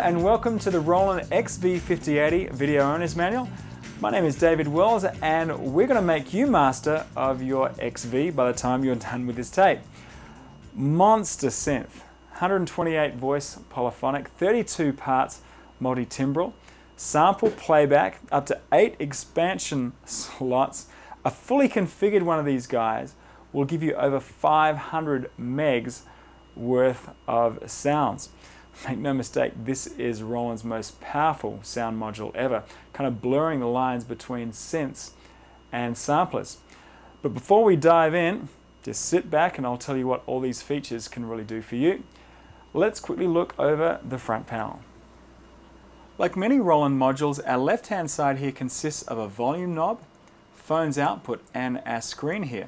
and welcome to the Roland XV5080 Video Owner's Manual. My name is David Wells and we're going to make you master of your XV by the time you're done with this tape. Monster synth, 128 voice polyphonic, 32 parts multi-timbral, sample playback, up to 8 expansion slots. A fully configured one of these guys will give you over 500 megs worth of sounds. Make no mistake, this is Roland's most powerful sound module ever, kind of blurring the lines between synths and samplers. But before we dive in, just sit back and I'll tell you what all these features can really do for you. Let's quickly look over the front panel. Like many Roland modules, our left-hand side here consists of a volume knob, phone's output, and our screen here.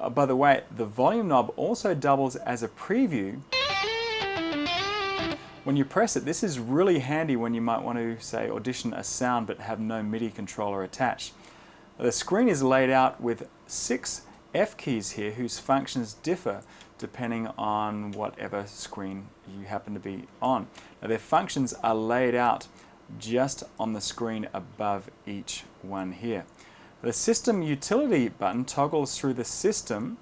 By the way, the volume knob also doubles as a preview. When you press it, this is really handy when you might want to, say, audition a sound but have no MIDI controller attached. The screen is laid out with 6 F keys here whose functions differ depending on whatever screen you happen to be on. Now, their functions are laid out just on the screen above each one here. The system utility button toggles through the system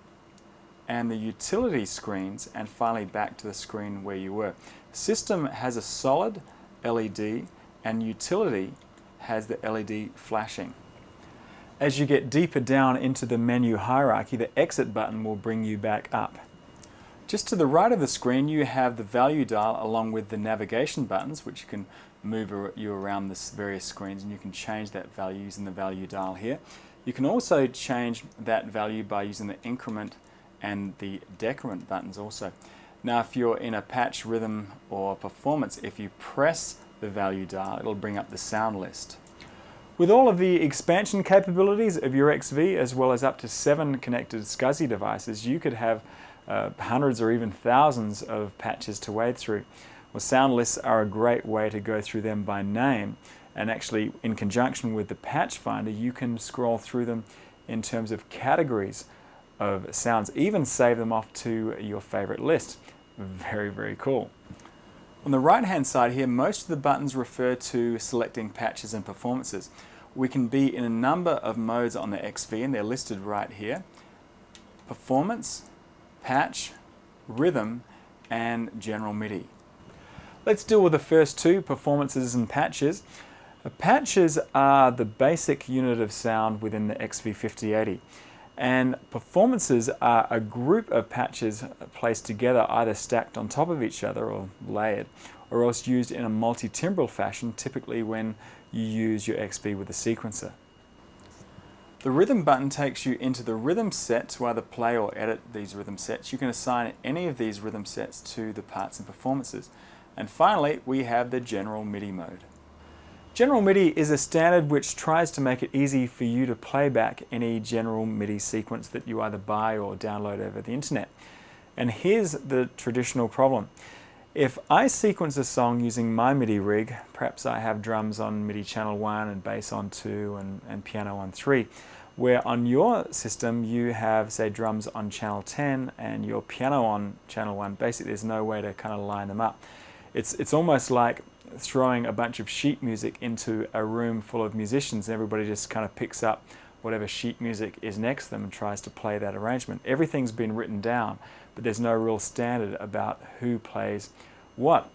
and the utility screens and finally back to the screen where you were. System has a solid LED and utility has the LED flashing. As you get deeper down into the menu hierarchy, the exit button will bring you back up. Just to the right of the screen you have the value dial along with the navigation buttons, which you can move you around the various screens, and you can change that value using the value dial here. You can also change that value by using the increment and the decrement buttons also. Now if you're in a patch, rhythm or performance, if you press the value dial it'll bring up the sound list. With all of the expansion capabilities of your XV as well as up to 7 connected SCSI devices, you could have hundreds or even thousands of patches to wade through. Well, sound lists are a great way to go through them by name, and actually in conjunction with the patch finder you can scroll through them in terms of categories of sounds, even save them off to your favorite list. Very, very cool. On the right hand side here, most of the buttons refer to selecting patches and performances. We can be in a number of modes on the XV and they're listed right here. Performance, patch, rhythm, and general MIDI. Let's deal with the first two, performances and patches. Patches are the basic unit of sound within the XV5080. And performances are a group of patches placed together, either stacked on top of each other or layered, or else used in a multi-timbral fashion, typically when you use your XV with a sequencer. The rhythm button takes you into the rhythm set to either play or edit these rhythm sets. You can assign any of these rhythm sets to the parts and performances. And finally, we have the general MIDI mode. General MIDI is a standard which tries to make it easy for you to play back any general MIDI sequence that you either buy or download over the internet. And here's the traditional problem. If I sequence a song using my MIDI rig, perhaps I have drums on MIDI channel 1 and bass on 2 and piano on 3, where on your system you have, say, drums on channel 10 and your piano on channel 1. Basically there's no way to kind of line them up. It's almost like throwing a bunch of sheet music into a room full of musicians and everybody just kind of picks up whatever sheet music is next to them and tries to play that arrangement. Everything's been written down, but there's no real standard about who plays what.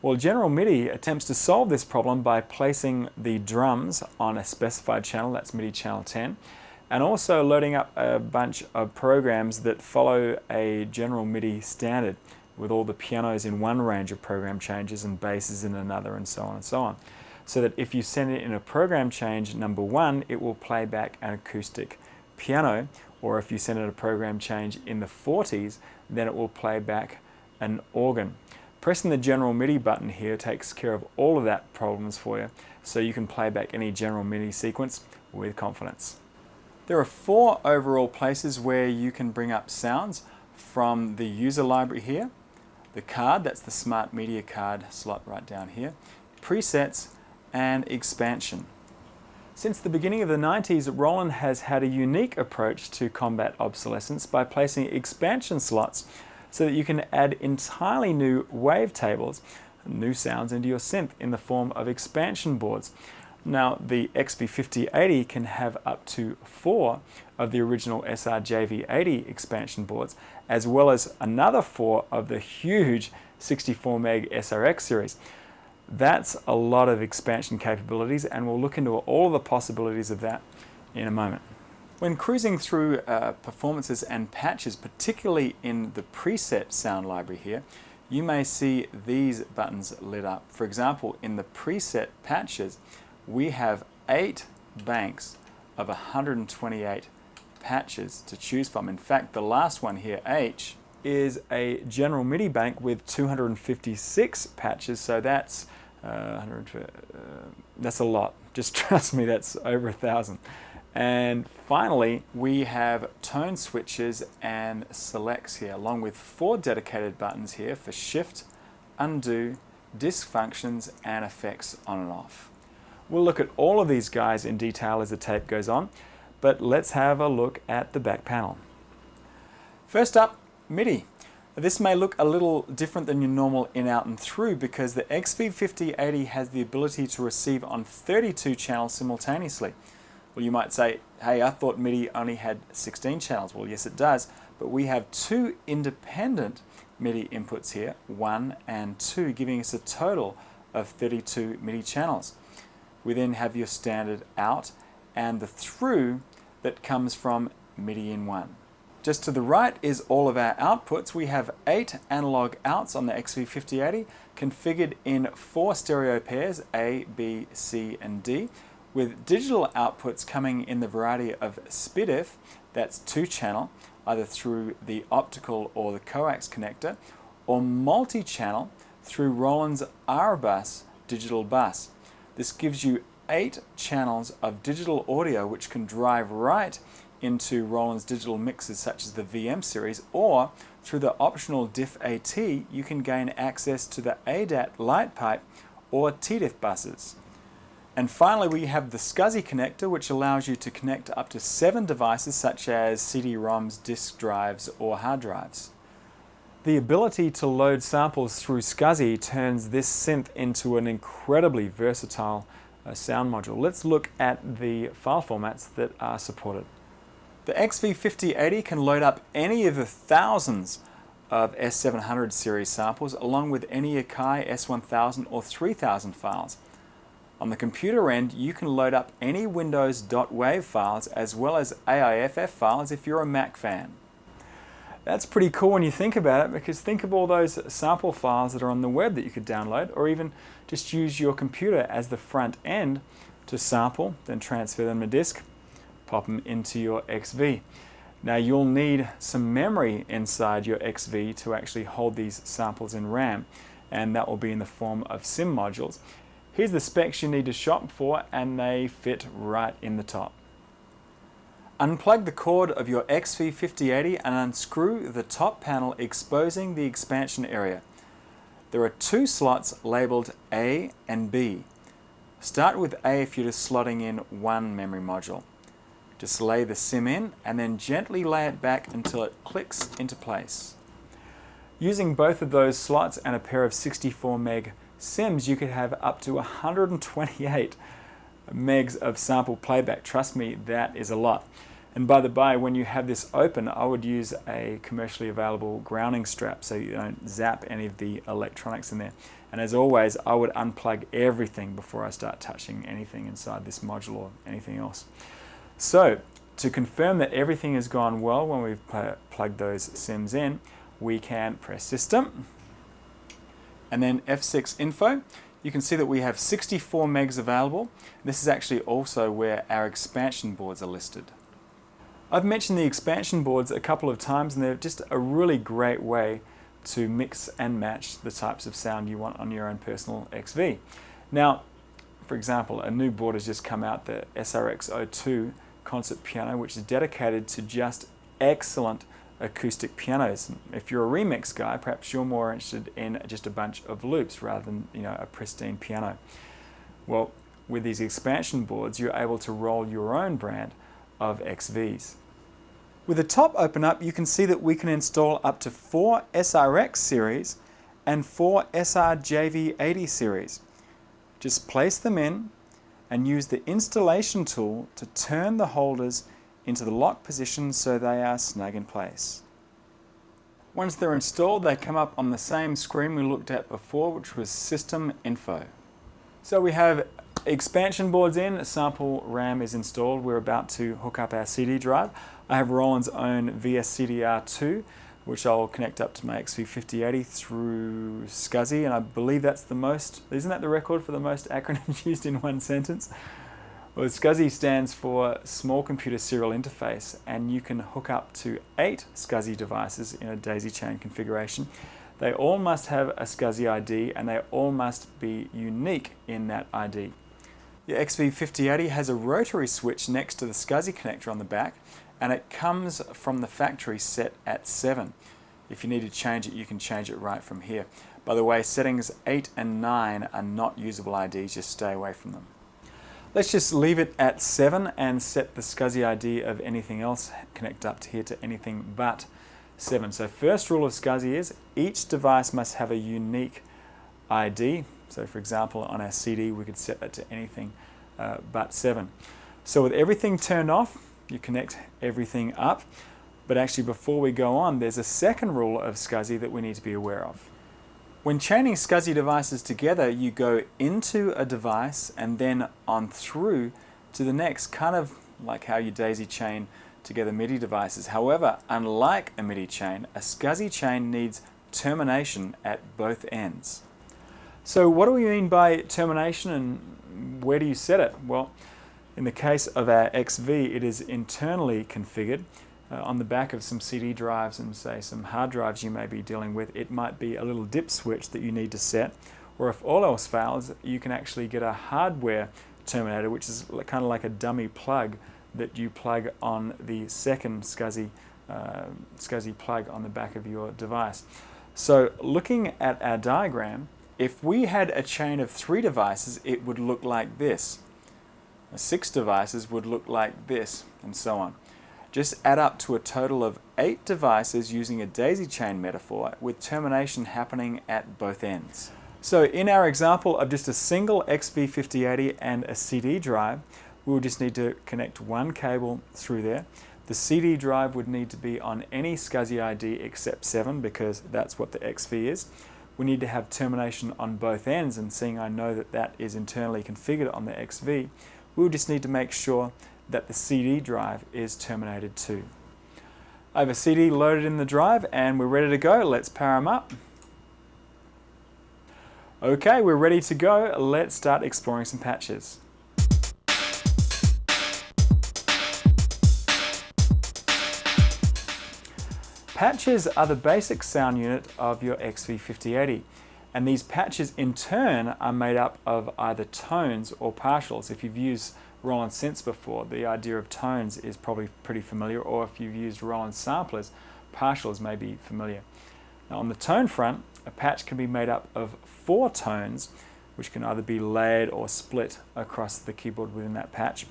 Well, General MIDI attempts to solve this problem by placing the drums on a specified channel, that's MIDI channel 10, and also loading up a bunch of programs that follow a General MIDI standard, with all the pianos in one range of program changes and basses in another, and so on and so on. So that if you send it in a program change number 1, it will play back an acoustic piano, or if you send it a program change in the 40s, then it will play back an organ. Pressing the General MIDI button here takes care of all of that problems for you, so you can play back any General MIDI sequence with confidence. There are 4 overall places where you can bring up sounds from the user library here, the card, that's the Smart Media card slot right down here, presets, and expansion. Since the beginning of the 90s, Roland has had a unique approach to combat obsolescence by placing expansion slots so that you can add entirely new wavetables new sounds into your synth in the form of expansion boards. Now, the XV5080 can have up to 4 of the original SRJV80 expansion boards, as well as another 4 of the huge 64 meg SRX series. That's a lot of expansion capabilities, and we'll look into all the possibilities of that in a moment. When cruising through performances and patches, particularly in the preset sound library here, you may see these buttons lit up. For example, in the preset patches, we have 8 banks of 128 patches to choose from. In fact, the last one here, H, is a general MIDI bank with 256 patches, so that's a lot. Just trust me, that's over 1,000. And finally, we have tone switches and selects here, along with 4 dedicated buttons here for shift, undo, disc functions, and effects on and off. We'll look at all of these guys in detail as the tape goes on, but let's have a look at the back panel. First up, MIDI. This may look a little different than your normal in, out, and through because the XV5080 has the ability to receive on 32 channels simultaneously. Well, you might say, hey, I thought MIDI only had 16 channels. Well, yes, it does, but we have 2 independent MIDI inputs here, 1 and 2, giving us a total of 32 MIDI channels. We then have your standard out and the through that comes from MIDI in 1. Just to the right is all of our outputs. We have 8 analog outs on the XV5080 configured in 4 stereo pairs, A, B, C, and D, with digital outputs coming in the variety of SPDIF, that's 2 channel, either through the optical or the coax connector, or multi-channel through Roland's R-Bus digital bus. This gives you 8 channels of digital audio which can drive right into Roland's digital mixes such as the VM series, or through the optional DIF-AT you can gain access to the ADAT light pipe or TDIF buses. And finally we have the SCSI connector, which allows you to connect up to 7 devices such as CD-ROMs, disk drives, or hard drives. The ability to load samples through SCSI turns this synth into an incredibly versatile sound module. Let's look at the file formats that are supported. The XV5080 can load up any of the thousands of S700 series samples, along with any Akai S1000 or 3000 files. On the computer end, you can load up any Windows.wav files as well as AIFF files if you're a Mac fan. That's pretty cool when you think about it, because think of all those sample files that are on the web that you could download, or even just use your computer as the front end to sample, then transfer them to disk, pop them into your XV. Now you'll need some memory inside your XV to actually hold these samples in RAM, and that will be in the form of SIM modules. Here's the specs you need to shop for, and they fit right in the top. Unplug the cord of your XV5080 and unscrew the top panel, exposing the expansion area. There are 2 slots labeled A and B. Start with A if you're just slotting in 1 memory module. Just lay the SIM in and then gently lay it back until it clicks into place. Using both of those slots and a pair of 64 meg SIMs, you could have up to 128 megs of sample playback. Trust me, that is a lot. And by the by, when you have this open, I would use a commercially available grounding strap so you don't zap any of the electronics in there. And as always, I would unplug everything before I start touching anything inside this module or anything else. So, to confirm that everything has gone well when we've plugged those SIMs in, we can press System and then F6 Info. You can see that we have 64 megs available. This is actually also where our expansion boards are listed. I've mentioned the expansion boards a couple of times, and they're just a really great way to mix and match the types of sound you want on your own personal XV. Now, for example, a new board has just come out, the SRX02 concert piano, which is dedicated to just excellent acoustic pianos. If you're a remix guy, perhaps you're more interested in just a bunch of loops rather than, a pristine piano. Well, with these expansion boards, you're able to roll your own brand of XVs. With the top open up, you can see that we can install up to 4 SRX series and 4 sRJV80 series. Just place them in and use the installation tool to turn the holders into the lock position so they are snug in place. Once they're installed, they come up on the same screen we looked at before, which was System Info. So we have expansion boards in, sample RAM is installed, we're about to hook up our CD drive. I have Roland's own VSCDR2, which I'll connect up to my XV5080 through SCSI, and I believe that's the most, isn't that the record for the most acronyms used in one sentence? Well, SCSI stands for Small Computer Serial Interface, and you can hook up to 8 SCSI devices in a daisy chain configuration. They all must have a SCSI ID, and they all must be unique in that ID. Your XV5080 has a rotary switch next to the SCSI connector on the back, and it comes from the factory set at 7. If you need to change it, you can change it right from here. By the way, settings 8 and 9 are not usable IDs, just stay away from them. Let's just leave it at 7 and set the SCSI ID of anything else, connect up to here to anything but 7. So first rule of SCSI is each device must have a unique ID. So for example, on our CD, we could set that to anything but 7. So with everything turned off, you connect everything up. But actually, before we go on, there's a second rule of SCSI that we need to be aware of. When chaining SCSI devices together, you go into a device and then on through to the next, kind of like how you daisy chain together MIDI devices. However, unlike a MIDI chain, a SCSI chain needs termination at both ends. So what do we mean by termination, and where do you set it? Well, in the case of our XV, it is internally configured. On the back of some CD drives and say some hard drives you may be dealing with, it might be a little dip switch that you need to set, or if all else fails, you can actually get a hardware terminator, which is kind of like a dummy plug that you plug on the second SCSI plug on the back of your device. So looking at our diagram, if we had a chain of 3 devices, it would look like this. 6 devices would look like this, and so on. Just add up to a total of 8 devices using a daisy chain metaphor with termination happening at both ends. So in our example of just a single XV5080 and a CD drive, we'll just need to connect one cable through there. The CD drive would need to be on any SCSI ID except 7 because that's what the XV is. We need to have termination on both ends, and seeing I know that that is internally configured on the XV, we'll just need to make sure that the CD drive is terminated too. I have a CD loaded in the drive and we're ready to go. Let's power them up. Okay, we're ready to go. Let's start exploring some patches. Patches are the basic sound unit of your XV5080, and these patches in turn are made up of either tones or partials. If you've used Roland synths before, the idea of tones is probably pretty familiar, or if you've used Roland samplers, partials may be familiar. Now on the tone front, a patch can be made up of 4 tones, which can either be layered or split across the keyboard within that patch,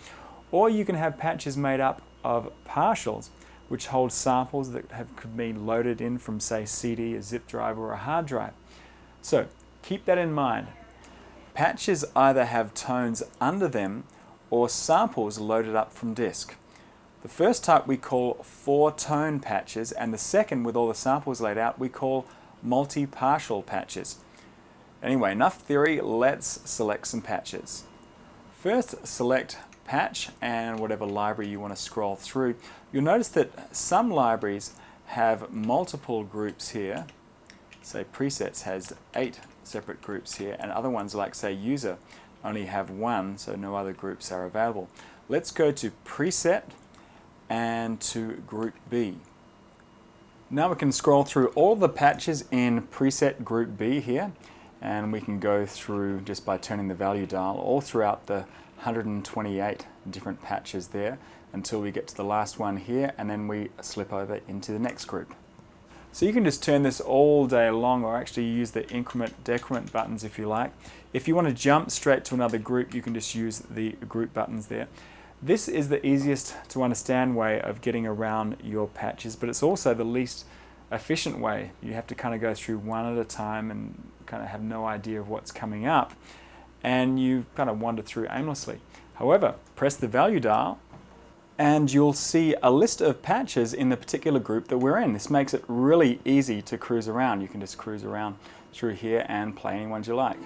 or you can have patches made up of partials, which hold samples that could be loaded in from, say, CD, a zip drive, or a hard drive. So keep that in mind. Patches either have tones under them or samples loaded up from disk. The first type we call 4-tone patches, and the second, with all the samples laid out, we call multi-partial patches. Anyway, enough theory, let's select some patches. First, select patch and whatever library you want to scroll through. You'll notice that some libraries have multiple groups here. Say presets has 8 separate groups here, and other ones like, say, user only have 1, so no other groups are available. Let's go to preset and to group B. Now we can scroll through all the patches in preset group B here, and we can go through just by turning the value dial all throughout the 128 different patches there until we get to the last one here, and then we slip over into the next group. So you can just turn this all day long, or actually use the increment decrement buttons if you like. If you want to jump straight to another group, you can just use the group buttons there. This is the easiest to understand way of getting around your patches, but it's also the least efficient way. You have to kind of go through one at a time and kind of have no idea of what's coming up, and you kind of wander through aimlessly. However, press the value dial and you'll see a list of patches in the particular group that we're in. This makes it really easy to cruise around. You can just cruise around through here and play any ones you like.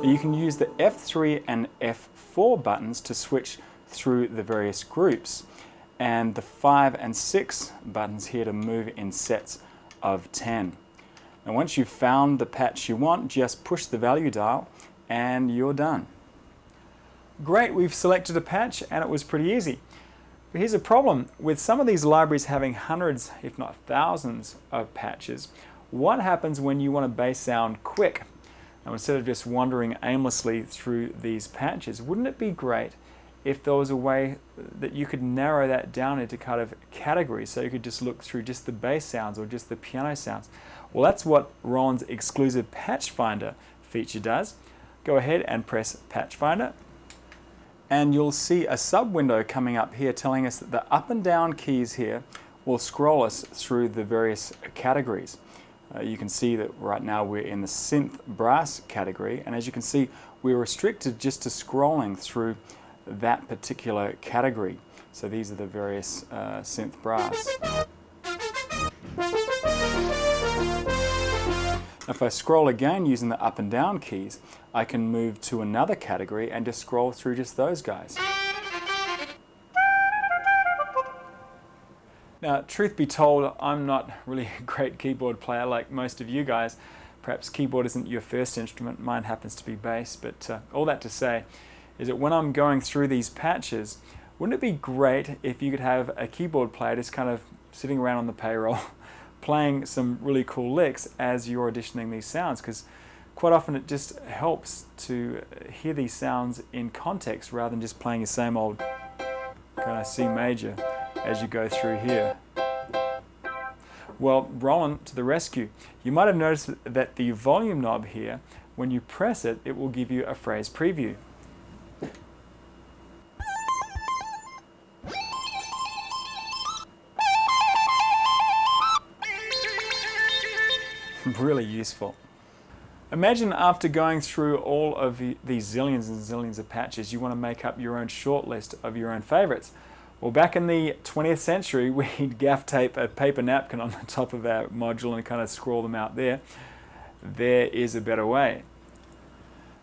You can use the F3 and F4 buttons to switch through the various groups, and the 5 and 6 buttons here to move in sets of 10. Now once you've found the patch you want, just push the value dial and you're done. Great, we've selected a patch and it was pretty easy. But here's a problem. With some of these libraries having hundreds, if not thousands, of patches, what happens when you want a bass sound quick? Now instead of just wandering aimlessly through these patches, wouldn't it be great if there was a way that you could narrow that down into kind of categories, so you could just look through just the bass sounds or just the piano sounds? Well, that's what Roland's exclusive Patch Finder feature does. Go ahead and press Patch Finder, and you'll see a sub window coming up here telling us that the up and down keys here will scroll us through the various categories. You can see that right now we're in the synth brass category, and as you can see, we're restricted just to scrolling through that particular category. So these are the various synth brass. If I scroll again using the up and down keys, I can move to another category and just scroll through just those guys. Now, truth be told, I'm not really a great keyboard player like most of you guys. Perhaps keyboard isn't your first instrument. Mine happens to be bass, but all that to say is that when I'm going through these patches, wouldn't it be great if you could have a keyboard player just kind of sitting around on the payroll playing some really cool licks as you're auditioning these sounds? Because quite often it just helps to hear these sounds in context rather than just playing the same old kind of C major as you go through here. Well, Roland to the rescue. You might have noticed that the volume knob here, when you press it, it will give you a phrase preview. Really useful. Imagine after going through all of these zillions and zillions of patches, you want to make up your own short list of your own favorites. Well, back in the 20th century, we'd gaff tape a paper napkin on the top of our module and kind of scroll them out there. There is a better way.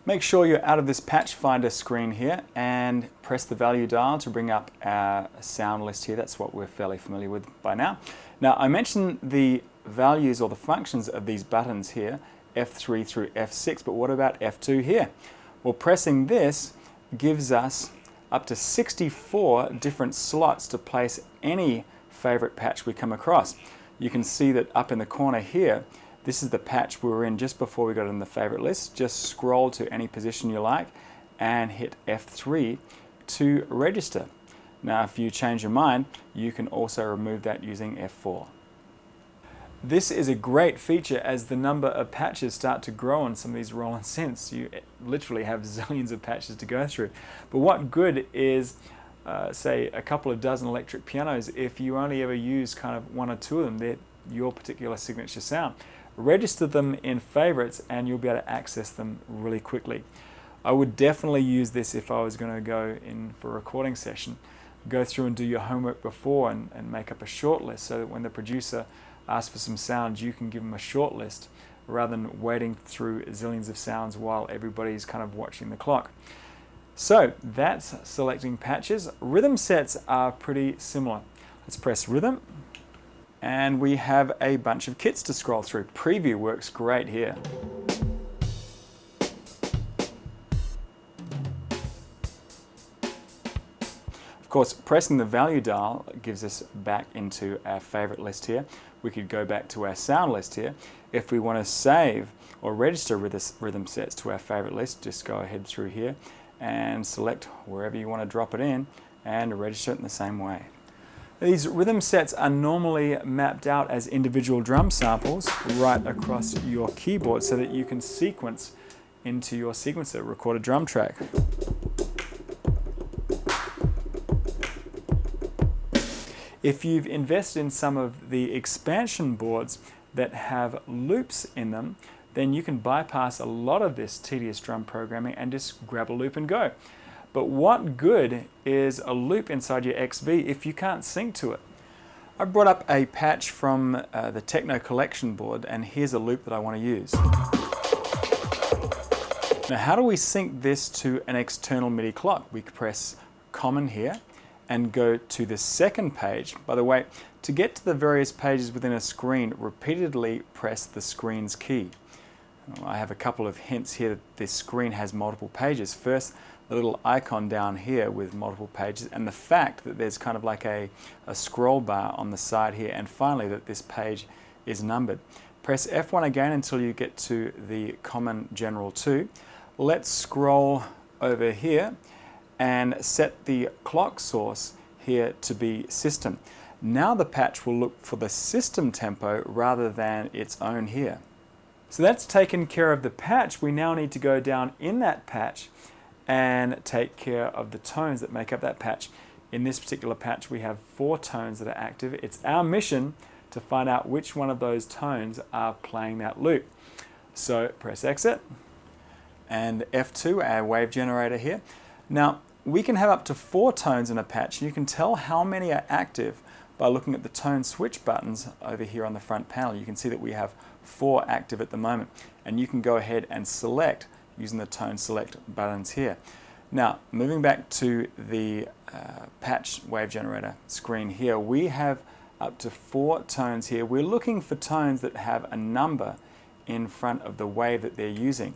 Make sure you're out of this patch finder screen here and press the value dial to bring up our sound list here. That's what we're fairly familiar with by now. Now, I mentioned the values or the functions of these buttons here, F3 through F6, but what about F2 here? Well, pressing this gives us up to 64 different slots to place any favorite patch we come across. You can see that up in the corner here, this is the patch we were in just before we got in the favorite list. Just scroll to any position you like and hit F3 to register. Now, if you change your mind, you can also remove that using F4. This is a great feature as the number of patches start to grow on some of these Roland synths. You literally have zillions of patches to go through. But what good is, say, a couple of dozen electric pianos if you only ever use kind of one or two of them? They're your particular signature sound. Register them in favorites and you'll be able to access them really quickly. I would definitely use this if I was going to go in for a recording session. Go through and do your homework before and make up a short list so that when the producer asks for some sounds, you can give them a short list rather than waiting through zillions of sounds while everybody's kind of watching the clock. So that's selecting patches. Rhythm sets are pretty similar. Let's press rhythm and we have a bunch of kits to scroll through. Preview works great here. Of course, pressing the value dial gives us back into our favorite list here. We could go back to our sound list here. If we want to save or register rhythm sets to our favorite list, just go ahead through here and select wherever you want to drop it in and register it in the same way. These rhythm sets are normally mapped out as individual drum samples right across your keyboard so that you can sequence into your sequencer, record a drum track. If you've invested in some of the expansion boards that have loops in them, then you can bypass a lot of this tedious drum programming and just grab a loop and go. But what good is a loop inside your XV if you can't sync to it? I brought up a patch from the Techno collection board, and here's a loop that I want to use. Now, how do we sync this to an external MIDI clock? We press Common here and go to the second page. By the way, to get to the various pages within a screen, repeatedly press the screen's key. I have a couple of hints here that this screen has multiple pages. First, the little icon down here with multiple pages, and the fact that there's kind of like a scroll bar on the side here, and finally that this page is numbered. Press F1 again until you get to the Common General 2. Let's scroll over here and set the clock source here to be system. Now the patch will look for the system tempo rather than its own here. So that's taken care of the patch. We now need to go down in that patch and take care of the tones that make up that patch. In this particular patch we have 4 tones that are active. It's our mission to find out which one of those tones are playing that loop. So press exit and F2, our wave generator here. Now we can have up to 4 tones in a patch, and you can tell how many are active by looking at the tone switch buttons over here on the front panel. You can see that we have 4 active at the moment, and you can go ahead and select using the tone select buttons here. Now, moving back to the patch wave generator screen here, we have up to 4 tones here. We're looking for tones that have a number in front of the wave that they're using,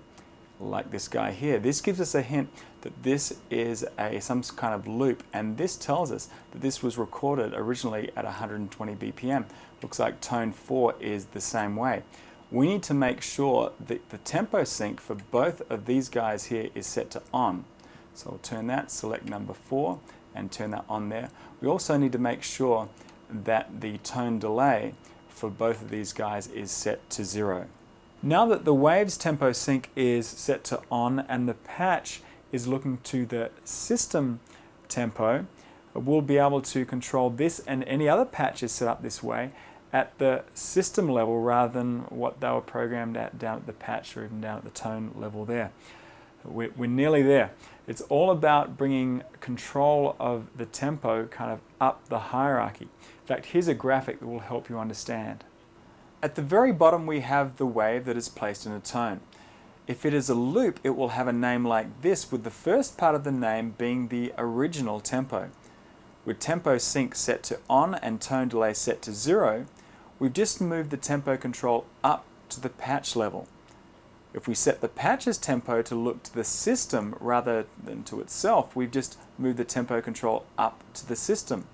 like this guy here. This gives us a hint that this is some kind of loop, and this tells us that this was recorded originally at 120 BPM. Looks like tone 4 is the same way. We need to make sure that the tempo sync for both of these guys here is set to on. So I'll turn that, select number 4, and turn that on there. We also need to make sure that the tone delay for both of these guys is set to 0. Now that the wave's tempo sync is set to on and the patch is looking to the system tempo, we'll be able to control this and any other patches set up this way at the system level rather than what they were programmed at down at the patch or even down at the tone level there. We're nearly there. It's all about bringing control of the tempo kind of up the hierarchy. In fact, here's a graphic that will help you understand. At the very bottom we have the wave that is placed in a tone. If it is a loop, it will have a name like this, with the first part of the name being the original tempo. With tempo sync set to on and tone delay set to 0, we've just moved the tempo control up to the patch level. If we set the patch's tempo to look to the system rather than to itself, we've just moved the tempo control up to the system.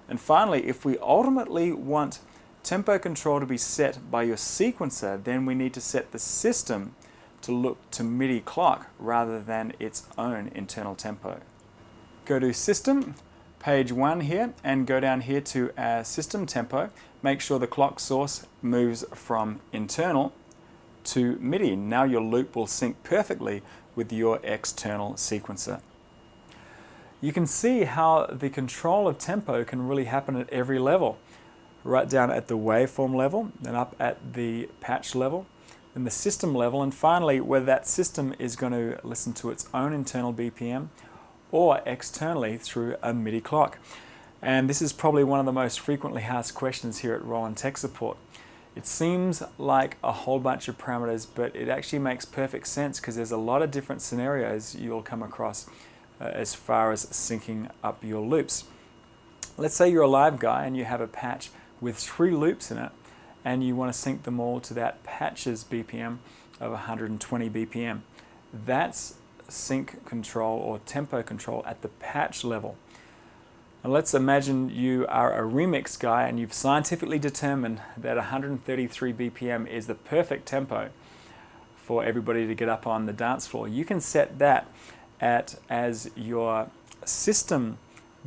And finally, if we ultimately want tempo control to be set by your sequencer, then we need to set the system to look to MIDI clock rather than its own internal tempo. Go to System, page 1 here, and go down here to System Tempo. Make sure the clock source moves from internal to MIDI. Now your loop will sync perfectly with your external sequencer. You can see how the control of tempo can really happen at every level. Right down at the waveform level, then up at the patch level, then the system level, and finally whether that system is going to listen to its own internal BPM or externally through a MIDI clock. And this is probably one of the most frequently asked questions here at Roland Tech Support. It seems like a whole bunch of parameters, but it actually makes perfect sense because there's a lot of different scenarios you'll come across as far as syncing up your loops. Let's say you're a live guy and you have a patch with 3 loops in it, and you want to sync them all to that patch's BPM of 120 BPM. That's sync control or tempo control at the patch level. And let's imagine you are a remix guy and you've scientifically determined that 133 BPM is the perfect tempo for everybody to get up on the dance floor. You can set that as your system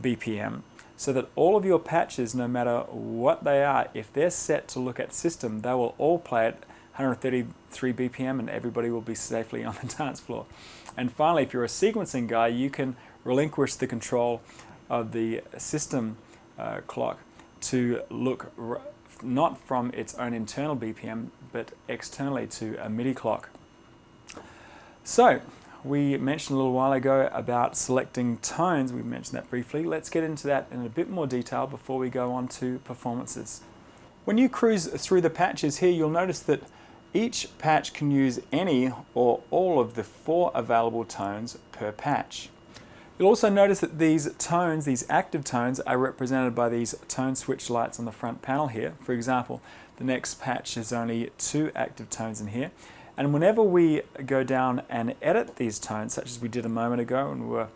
BPM, so that all of your patches, no matter what they are, if they're set to look at system, they will all play at 133 BPM and everybody will be safely on the dance floor. And finally, if you're a sequencing guy, you can relinquish the control of the system clock to look not from its own internal BPM, but externally to a MIDI clock. So, we mentioned a little while ago about selecting tones. We mentioned that briefly. Let's get into that in a bit more detail before we go on to performances. When you cruise through the patches here, you'll notice that each patch can use any or all of the 4 available tones per patch. You'll also notice that these tones, these active tones, are represented by these tone switch lights on the front panel here. For example, the next patch has only 2 active tones in here. And whenever we go down and edit these tones, such as we did a moment ago when we were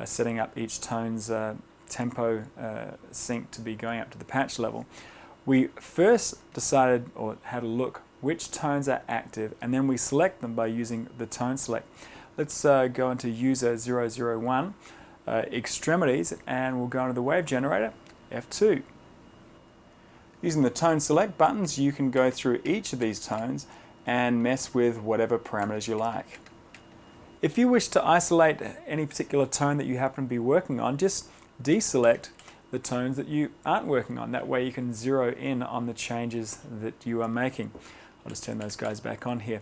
setting up each tone's tempo sync to be going up to the patch level, we first decided or had a look which tones are active, and then we select them by using the tone select. Let's go into user 001, extremities, and we'll go into the wave generator, F2. Using the tone select buttons, you can go through each of these tones and mess with whatever parameters you like. If you wish to isolate any particular tone that you happen to be working on, just deselect the tones that you aren't working on. That way you can zero in on the changes that you are making. I'll just turn those guys back on here.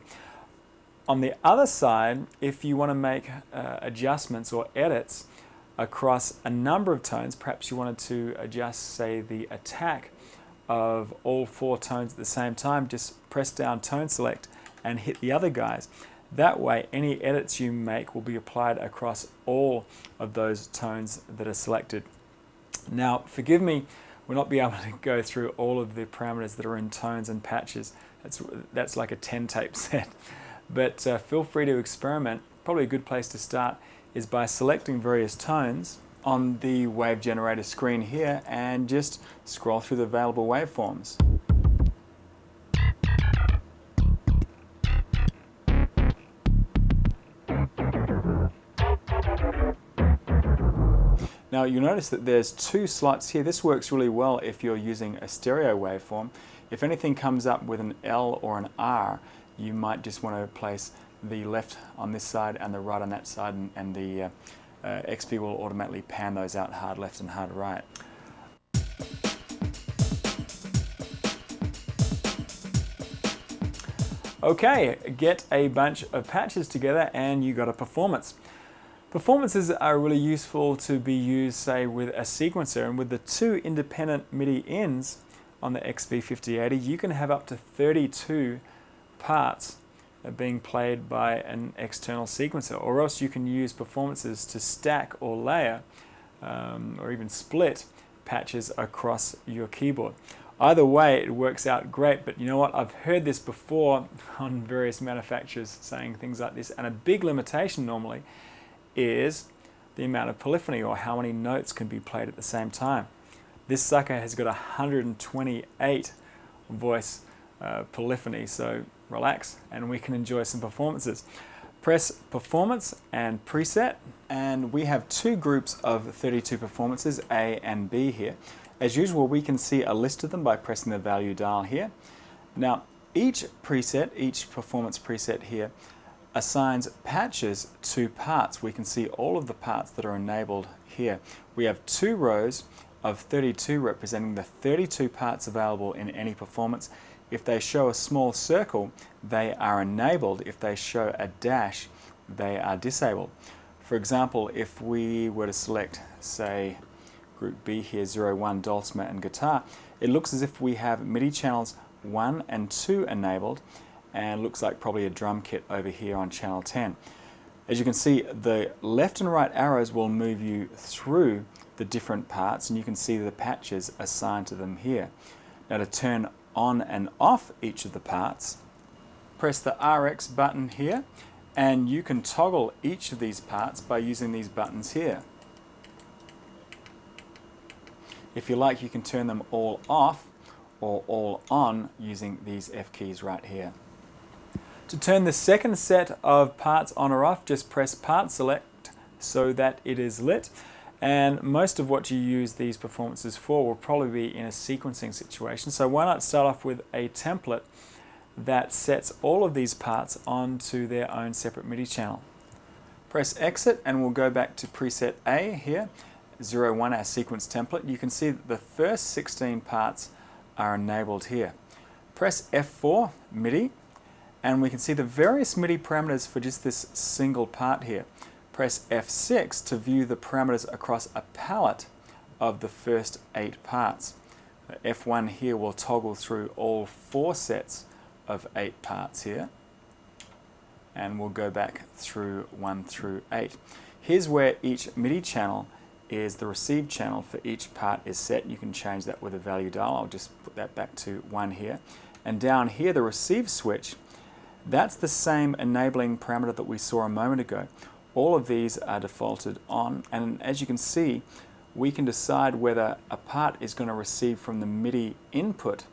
On the other side, if you want to make adjustments or edits across a number of tones, perhaps you wanted to adjust, say, the attack of all 4 tones at the same time, just press down tone select and hit the other guys. That way any edits you make will be applied across all of those tones that are selected. Now forgive me, we'll not be able to go through all of the parameters that are in tones and patches. That's like a 10 tape set. But feel free to experiment. Probably a good place to start is by selecting various tones on the wave generator screen here and just scroll through the available waveforms. Now you'll notice that there's 2 slots here. This works really well if you're using a stereo waveform. If anything comes up with an L or an R, you might just want to place the left on this side and the right on that side, and the XP will automatically pan those out hard left and hard right. Okay, get a bunch of patches together and you got a performance. Performances are really useful to be used, say, with a sequencer, and with the 2 independent MIDI ins on the XV5080, you can have up to 32 parts being played by an external sequencer, or else you can use performances to stack or layer or even split patches across your keyboard. Either way, it works out great, but you know what? I've heard this before on various manufacturers saying things like this, and a big limitation normally is the amount of polyphony, or how many notes can be played at the same time. This sucker has got 128 voice polyphony, so relax and we can enjoy some performances. Press Performance and Preset, and we have 2 groups of 32 performances, A and B here. As usual, we can see a list of them by pressing the value dial here. Now each preset, each performance preset here, assigns patches to parts. We can see all of the parts that are enabled here. We have 2 rows of 32 representing the 32 parts available in any performance. If they show a small circle, they are enabled. If they show a dash, they are disabled. For example, if we were to select, say, group B here, 01, dulcimer and guitar, it looks as if we have MIDI channels 1 and 2 enabled, and looks like probably a drum kit over here on channel 10. As you can see, the left and right arrows will move you through the different parts, and you can see the patches assigned to them here. Now to turn on and off each of the parts, press the RX button here, and you can toggle each of these parts by using these buttons here. If you like, you can turn them all off or all on using these F keys right here. To turn the second set of parts on or off, just press Part Select so that it is lit. And most of what you use these performances for will probably be in a sequencing situation. So why not start off with a template that sets all of these parts onto their own separate MIDI channel. Press Exit and we'll go back to preset A here, 01, our sequence template, you can see that the first 16 parts are enabled here. Press F4, MIDI, and we can see the various MIDI parameters for just this single part here. Press F6 to view the parameters across a palette of the first 8 parts. F1 here will toggle through all 4 sets of 8 parts here, and we'll go back through 1 through 8. Here's where each MIDI channel is the receive channel for each part is set. You can change that with a value dial. I'll just put that back to 1 here. And down here, the receive switch, that's the same enabling parameter that we saw a moment ago. All of these are defaulted on, and as you can see, we can decide whether a part is going to receive from the MIDI input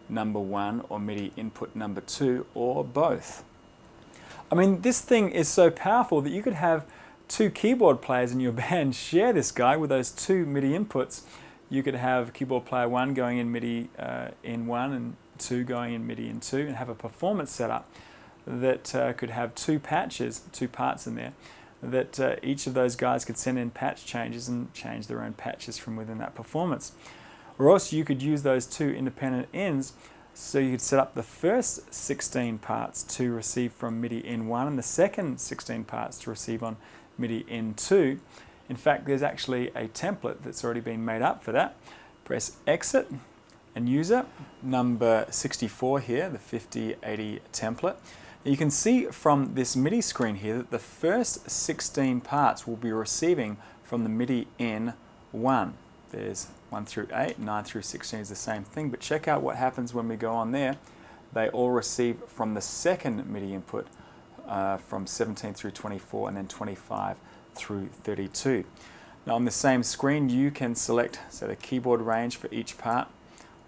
number 1 or MIDI input number 2 or both. I mean, this thing is so powerful that you could have 2 keyboard players in your band share this guy with those 2 MIDI inputs. You could have keyboard player 1 going in MIDI in 1 and 2 going in MIDI in 2, and have a performance setup that could have 2 patches, 2 parts in there, that each of those guys could send in patch changes and change their own patches from within that performance. Or else you could use those 2 independent ends, so you could set up the first 16 parts to receive from MIDI in 1 and the second 16 parts to receive on MIDI in 2. In fact, there's actually a template that's already been made up for that. Press Exit and User, number 64 here, the 5080 template. You can see from this MIDI screen here that the first 16 parts will be receiving from the MIDI in 1. There's 1 through 8, 9 through 16 is the same thing, but check out what happens when we go on there. They all receive from the second MIDI input from 17 through 24 and then 25 through 32. Now on the same screen you can select the keyboard range for each part,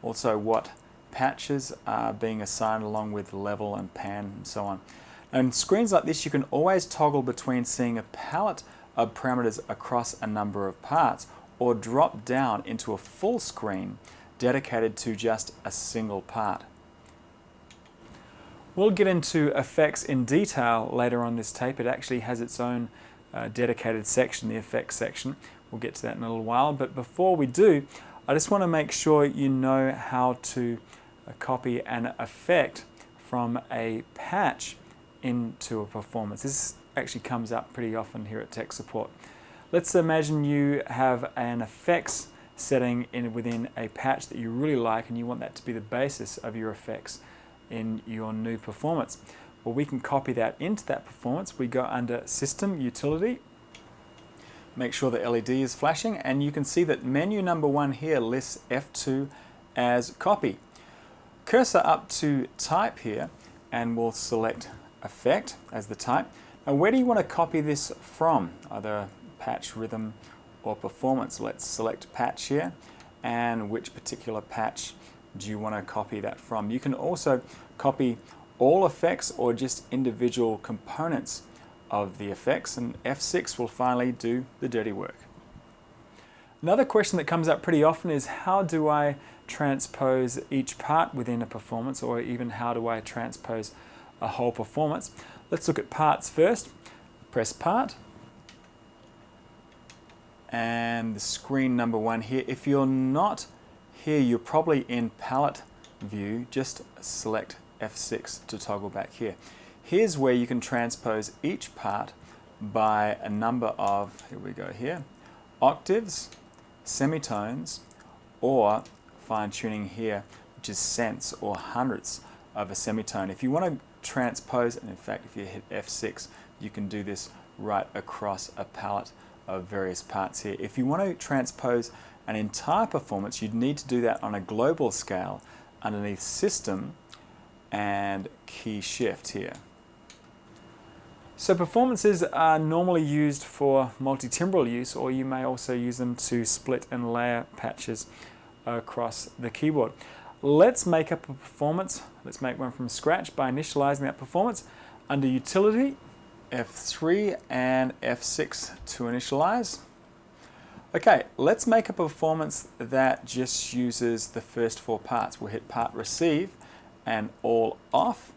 also what patches are being assigned along with level and pan and so on. And screens like this you can always toggle between seeing a palette of parameters across a number of parts, or drop down into a full screen dedicated to just a single part. We'll get into effects in detail later on this tape. It actually has its own dedicated section, the effects section. We'll get to that in a little while, but before we do, I just want to make sure you know how to copy an effect from a patch into a performance. This actually comes up pretty often here at Tech Support. Let's imagine you have an effects setting within a patch that you really like, and you want that to be the basis of your effects in your new performance. Well, we can copy that into that performance. We go under System, Utility, make sure the LED is flashing, and you can see that menu number 1 here lists F2 as copy. Cursor up to Type here, and we'll select Effect as the type. Now, where do you want to copy this from? Either patch, rhythm, or performance. Let's select patch here, and which particular patch do you want to copy that from? You can also copy all effects or just individual components of the effects, and F6 will finally do the dirty work. Another question that comes up pretty often is, how do I transpose each part within a performance, or even how do I transpose a whole performance? Let's look at parts first. Press Part, and the screen number 1 here. If you're not here, you're probably in palette view. Just select F6 to toggle back here. Here's where you can transpose each part by a number of, here we go here, octaves, semitones, or fine-tuning here, which is cents or hundredths of a semitone. If you want to transpose, and in fact if you hit F6, you can do this right across a palette of various parts here. If you want to transpose an entire performance, you'd need to do that on a global scale underneath System and Key Shift here. So performances are normally used for multi-timbral use, or you may also use them to split and layer patches across the keyboard. Let's make up a performance. Let's make one from scratch by initializing that performance. Under Utility, F3 and F6 to initialize. Okay, let's make a performance that just uses the first 4 parts. We'll hit Part Receive and All Off,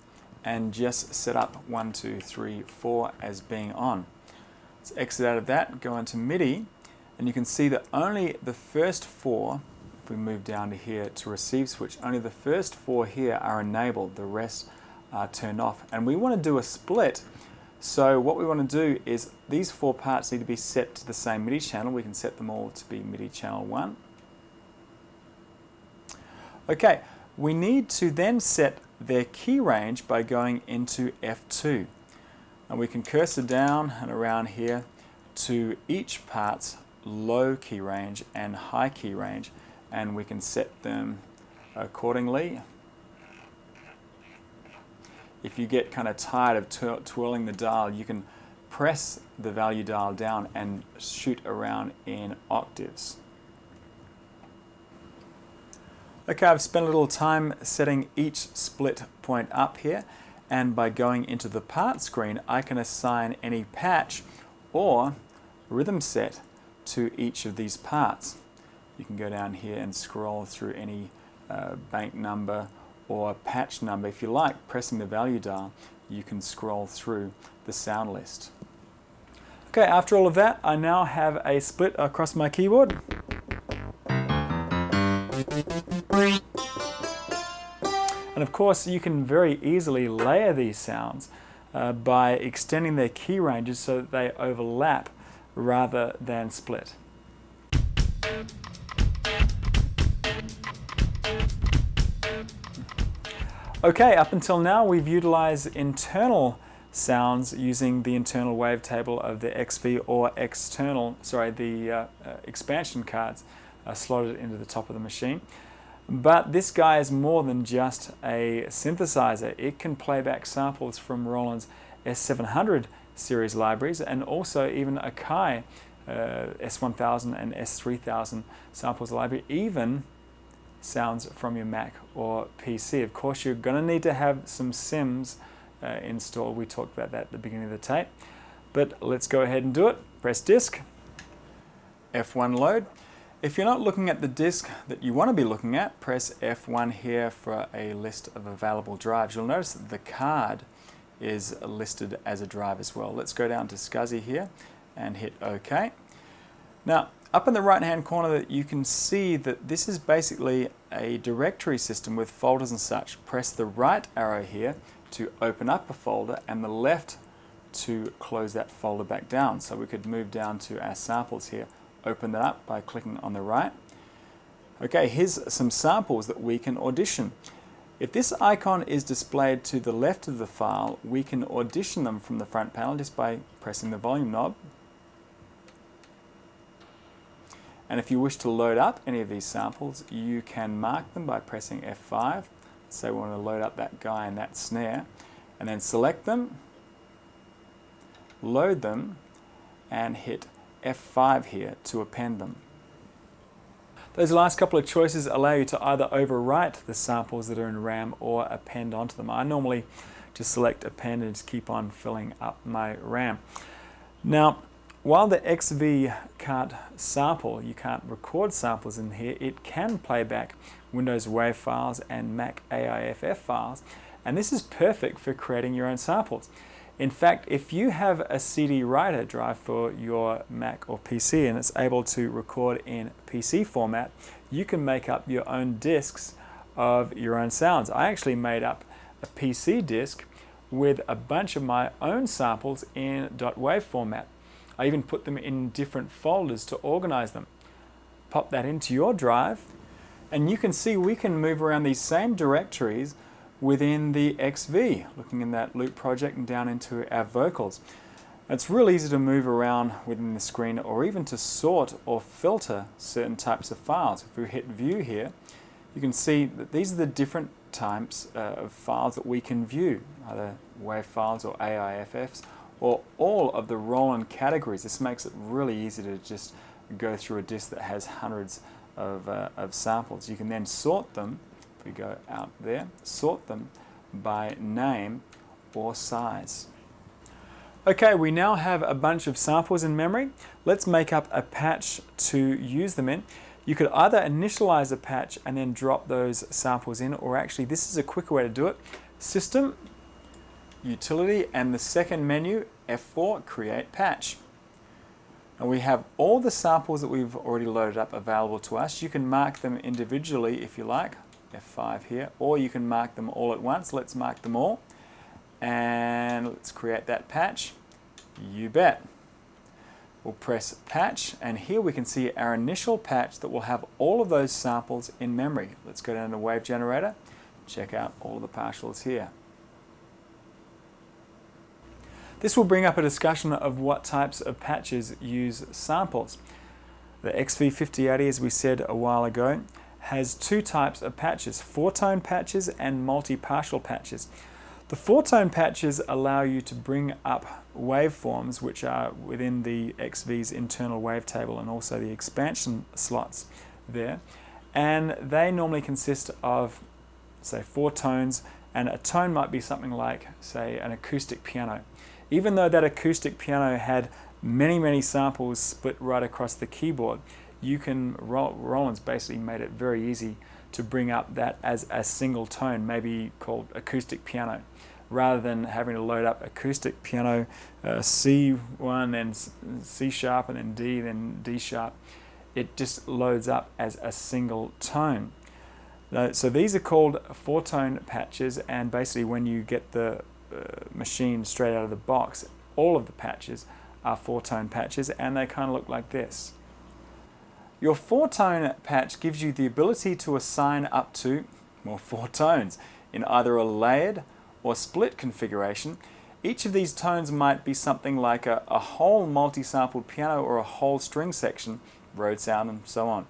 and just set up 1, 2, 3, 4 as being on. Let's exit out of that, go into MIDI, And you can see that only the first 4, if we move down to here to receive switch, only the first 4 here are enabled, the rest are turned off. And we want to do a split, so what we want to do is these 4 parts need to be set to the same MIDI channel. We can set them all to be MIDI channel 1. Okay, we need to then set their key range by going into F2. And we can cursor down and around here to each part's low key range and high key range, and we can set them accordingly. If you get kind of tired of twirling the dial, you can press the value dial down and shoot around in octaves. Okay, I've spent a little time setting each split point up here, and by going into the part screen I can assign any patch or rhythm set to each of these parts. You can go down here and scroll through any bank number or patch number. If you like, pressing the value dial, you can scroll through the sound list. Okay, after all of that, I now have a split across my keyboard. And of course, you can very easily layer these sounds by extending their key ranges so that they overlap rather than split. Okay, up until now we've utilized internal sounds using the internal wavetable of the XV or the expansion cards slotted into the top of the machine. But this guy is more than just a synthesizer. It can play back samples from Roland's S700 series libraries and also even Akai S1000 and S3000 samples library, even sounds from your Mac or PC. Of course, you're going to need to have some sims installed. We talked about that at the beginning of the tape. But let's go ahead and do it. Press disk, F1 load. If you're not looking at the disk that you want to be looking at, press F1 here for a list of available drives. You'll notice that the card is listed as a drive as well. Let's go down to SCSI here and hit OK. Now, up in the right hand corner you can see that this is basically a directory system with folders and such. Press the right arrow here to open up a folder and the left to close that folder back down. So we could move down to our samples here, open that up by clicking on the right. Okay, here's some samples that we can audition. If this icon is displayed to the left of the file, we can audition them from the front panel just by pressing the volume knob. And if you wish to load up any of these samples, you can mark them by pressing F5. Let's say we want to load up that guy and that snare, and then select them, load them, and hit F5 here to append them. Those last couple of choices allow you to either overwrite the samples that are in RAM or append onto them. I normally just select append and just keep on filling up my RAM. Now, while the XV can't sample, you can't record samples in here, it can play back Windows WAV files and Mac AIFF files, and this is perfect for creating your own samples. In fact, if you have a CD writer drive for your Mac or PC and it's able to record in PC format, you can make up your own discs of your own sounds. I actually made up a PC disc with a bunch of my own samples in .wav format. I even put them in different folders to organize them. Pop that into your drive, and you can see we can move around these same directories within the XV, looking in that loop project and down into our vocals. It's real easy to move around within the screen or even to sort or filter certain types of files. If we hit view here, you can see that these are the different types of files that we can view, either WAV files or AIFFs, or all of the Roland categories. This makes it really easy to just go through a disk that has hundreds of samples. You can then sort them, if we go out there, sort them by name or size. Okay, we now have a bunch of samples in memory. Let's make up a patch to use them in. You could either initialize a patch and then drop those samples in, or actually this is a quicker way to do it. System, Utility, and the second menu, F4, Create Patch. And we have all the samples that we've already loaded up available to us. You can mark them individually if you like, F5 here, or you can mark them all at once. Let's mark them all. And let's create that patch. You bet. We'll press patch, and here we can see our initial patch that will have all of those samples in memory. Let's go down to Wave Generator, check out all of the partials here. This will bring up a discussion of what types of patches use samples. The XV5080, as we said a while ago, has two types of patches, four-tone patches and multi-partial patches. The four-tone patches allow you to bring up waveforms which are within the XV's internal wavetable and also the expansion slots there. And they normally consist of, say, four tones, and a tone might be something like, say, an acoustic piano. Even though that acoustic piano had many samples split right across the keyboard, you can, Roland's basically made it very easy to bring up that as a single tone, maybe called acoustic piano, rather than having to load up acoustic piano, C1, then C sharp, and then D, then D sharp. It just loads up as a single tone. So these are called four-tone patches, and basically when you get the machine straight out of the box, all of the patches are four-tone patches, and they kind of look like this. Your four-tone patch gives you the ability to assign up to, well, four tones in either a layered or split configuration. Each of these tones might be something like a whole multi-sampled piano or a whole string section, road sound, and so on.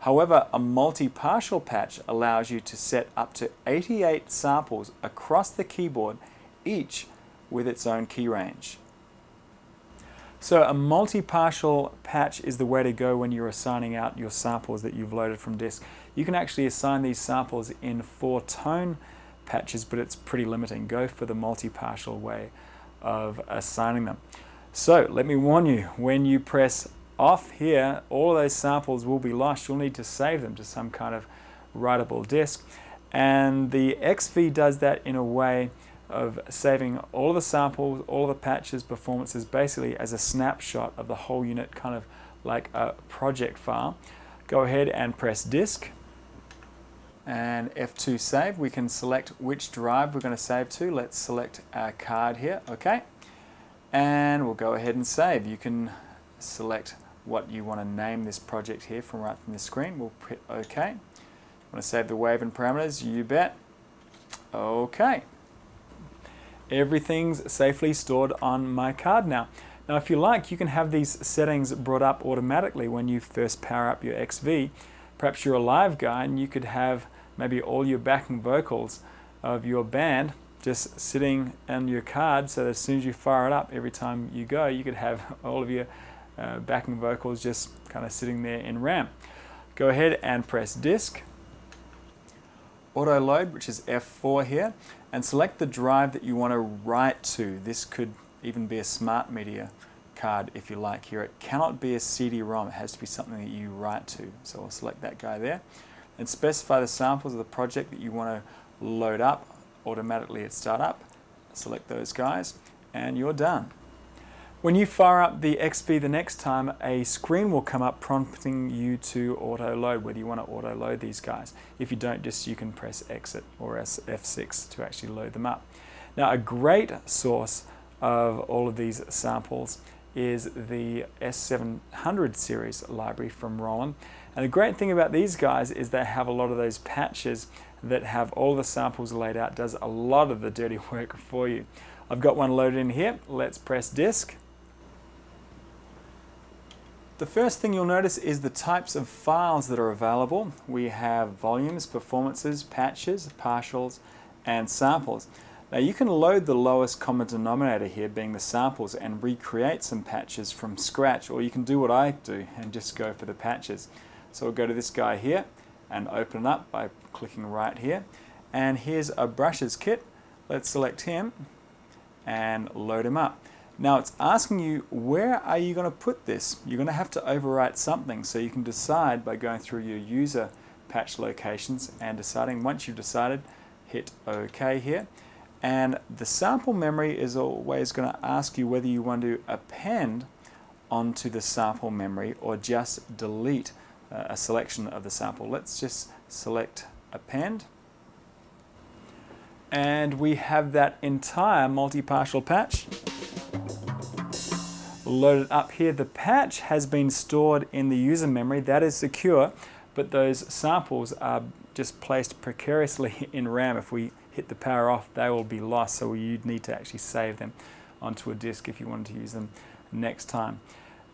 However, a multi-partial patch allows you to set up to 88 samples across the keyboard, each with its own key range. So a multi-partial patch is the way to go when you're assigning out your samples that you've loaded from disk. You can actually assign these samples in four-tone patches, but it's pretty limiting. Go for the multi-partial way of assigning them. So let me warn you, when you press off here, all of those samples will be lost. You'll need to save them to some kind of writable disk. And the XV does that in a way of saving all of the samples, all of the patches, performances, basically as a snapshot of the whole unit, kind of like a project file. Go ahead and press disk and F2 save. We can select which drive we're going to save to. Let's select our card here, okay? And we'll go ahead and save. You can select what you want to name this project here from right from the screen. We'll hit OK. Want to save the wave and parameters? You bet. Okay. Everything's safely stored on my card now. Now, if you like, you can have these settings brought up automatically when you first power up your XV. Perhaps you're a live guy and you could have maybe all your backing vocals of your band just sitting on your card, so that as soon as you fire it up, every time you go, you could have all of your backing vocals just kind of sitting there in RAM. Go ahead and press disk, auto load, which is F4 here, and select the drive that you want to write to. This could even be a smart media card if you like here. It cannot be a CD-ROM. It has to be something that you write to. So I'll select that guy there and specify the samples of the project that you want to load up automatically at startup. Select those guys and you're done. When you fire up the XV the next time, a screen will come up prompting you to auto load, whether you want to auto load these guys. If you don't, you can press exit or F6 to actually load them up. Now, a great source of all of these samples is the S700 series library from Roland. And the great thing about these guys is they have a lot of those patches that have all the samples laid out, does a lot of the dirty work for you. I've got one loaded in here. Let's press disk. The first thing you'll notice is the types of files that are available. We have volumes, performances, patches, partials, and samples. Now you can load the lowest common denominator here, being the samples, and recreate some patches from scratch, or you can do what I do and just go for the patches. So we'll go to this guy here and open it up by clicking right here. And here's a brushes kit. Let's select him and load him up. Now it's asking you, where are you going to put this? You're going to have to overwrite something, so you can decide by going through your user patch locations and deciding. Once you've decided, hit OK here. And the sample memory is always going to ask you whether you want to append onto the sample memory or just delete a selection of the sample. Let's just select append. And we have that entire multi-partial patch loaded up here. The patch has been stored in the user memory. That is secure, but those samples are just placed precariously in RAM. If we hit the power off, they will be lost, so you'd need to actually save them onto a disk if you wanted to use them next time.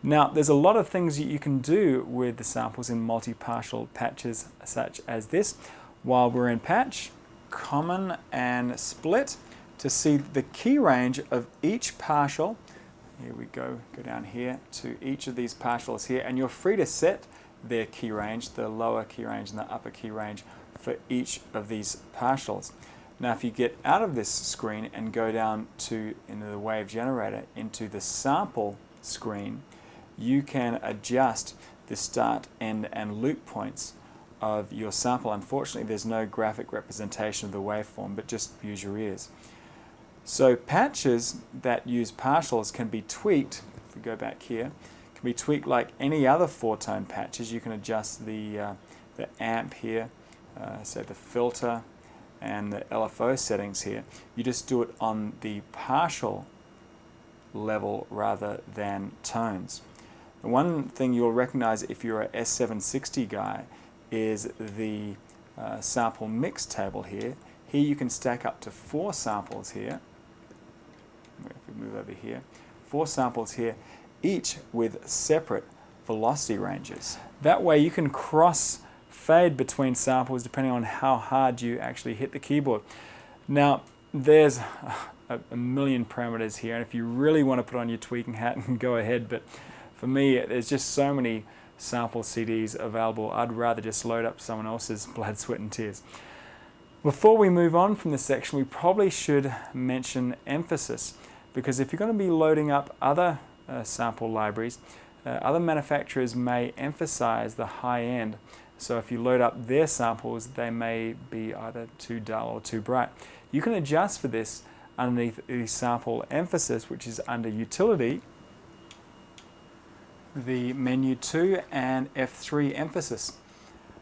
Now, there's a lot of things that you can do with the samples in multi-partial patches such as this. While we're in patch, common and split, to see the key range of each partial. Here we go down here to each of these partials here, and you're free to set their key range, the lower key range and the upper key range for each of these partials. Now if you get out of this screen and go down to into the wave generator into the sample screen, you can adjust the start, end and loop points of your sample. Unfortunately, there's no graphic representation of the waveform, but just use your ears. So patches that use partials can be tweaked, if we go back here, can be tweaked like any other four-tone patches. You can adjust the amp here, so the filter and the LFO settings here. You just do it on the partial level rather than tones. The one thing you'll recognize if you're a S760 guy is the sample mix table here. Here you can stack up to 4 samples here. If we move over here, 4 samples here, each with separate velocity ranges. That way you can cross fade between samples depending on how hard you actually hit the keyboard. Now there's a million parameters here, and if you really want to put on your tweaking hat and go ahead, but for me there's just so many sample CDs available, I'd rather just load up someone else's blood, sweat and tears. Before we move on from this section, we probably should mention emphasis, because if you're going to be loading up other sample libraries, other manufacturers may emphasize the high end. So if you load up their samples, they may be either too dull or too bright. You can adjust for this underneath the sample emphasis, which is under utility, the menu 2 and F3 emphasis.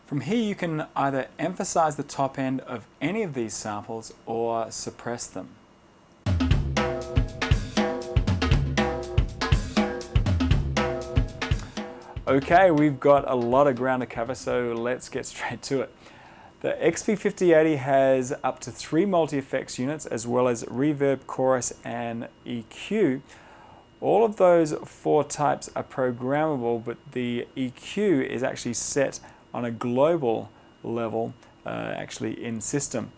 From here you can either emphasize the top end of any of these samples or suppress them. Okay, we've got a lot of ground to cover, so let's get straight to it. The XP5080 has up to 3 multi-effects units, as well as reverb, chorus and EQ. All of those 4 types are programmable, but the EQ is actually set on a global level, actually in system.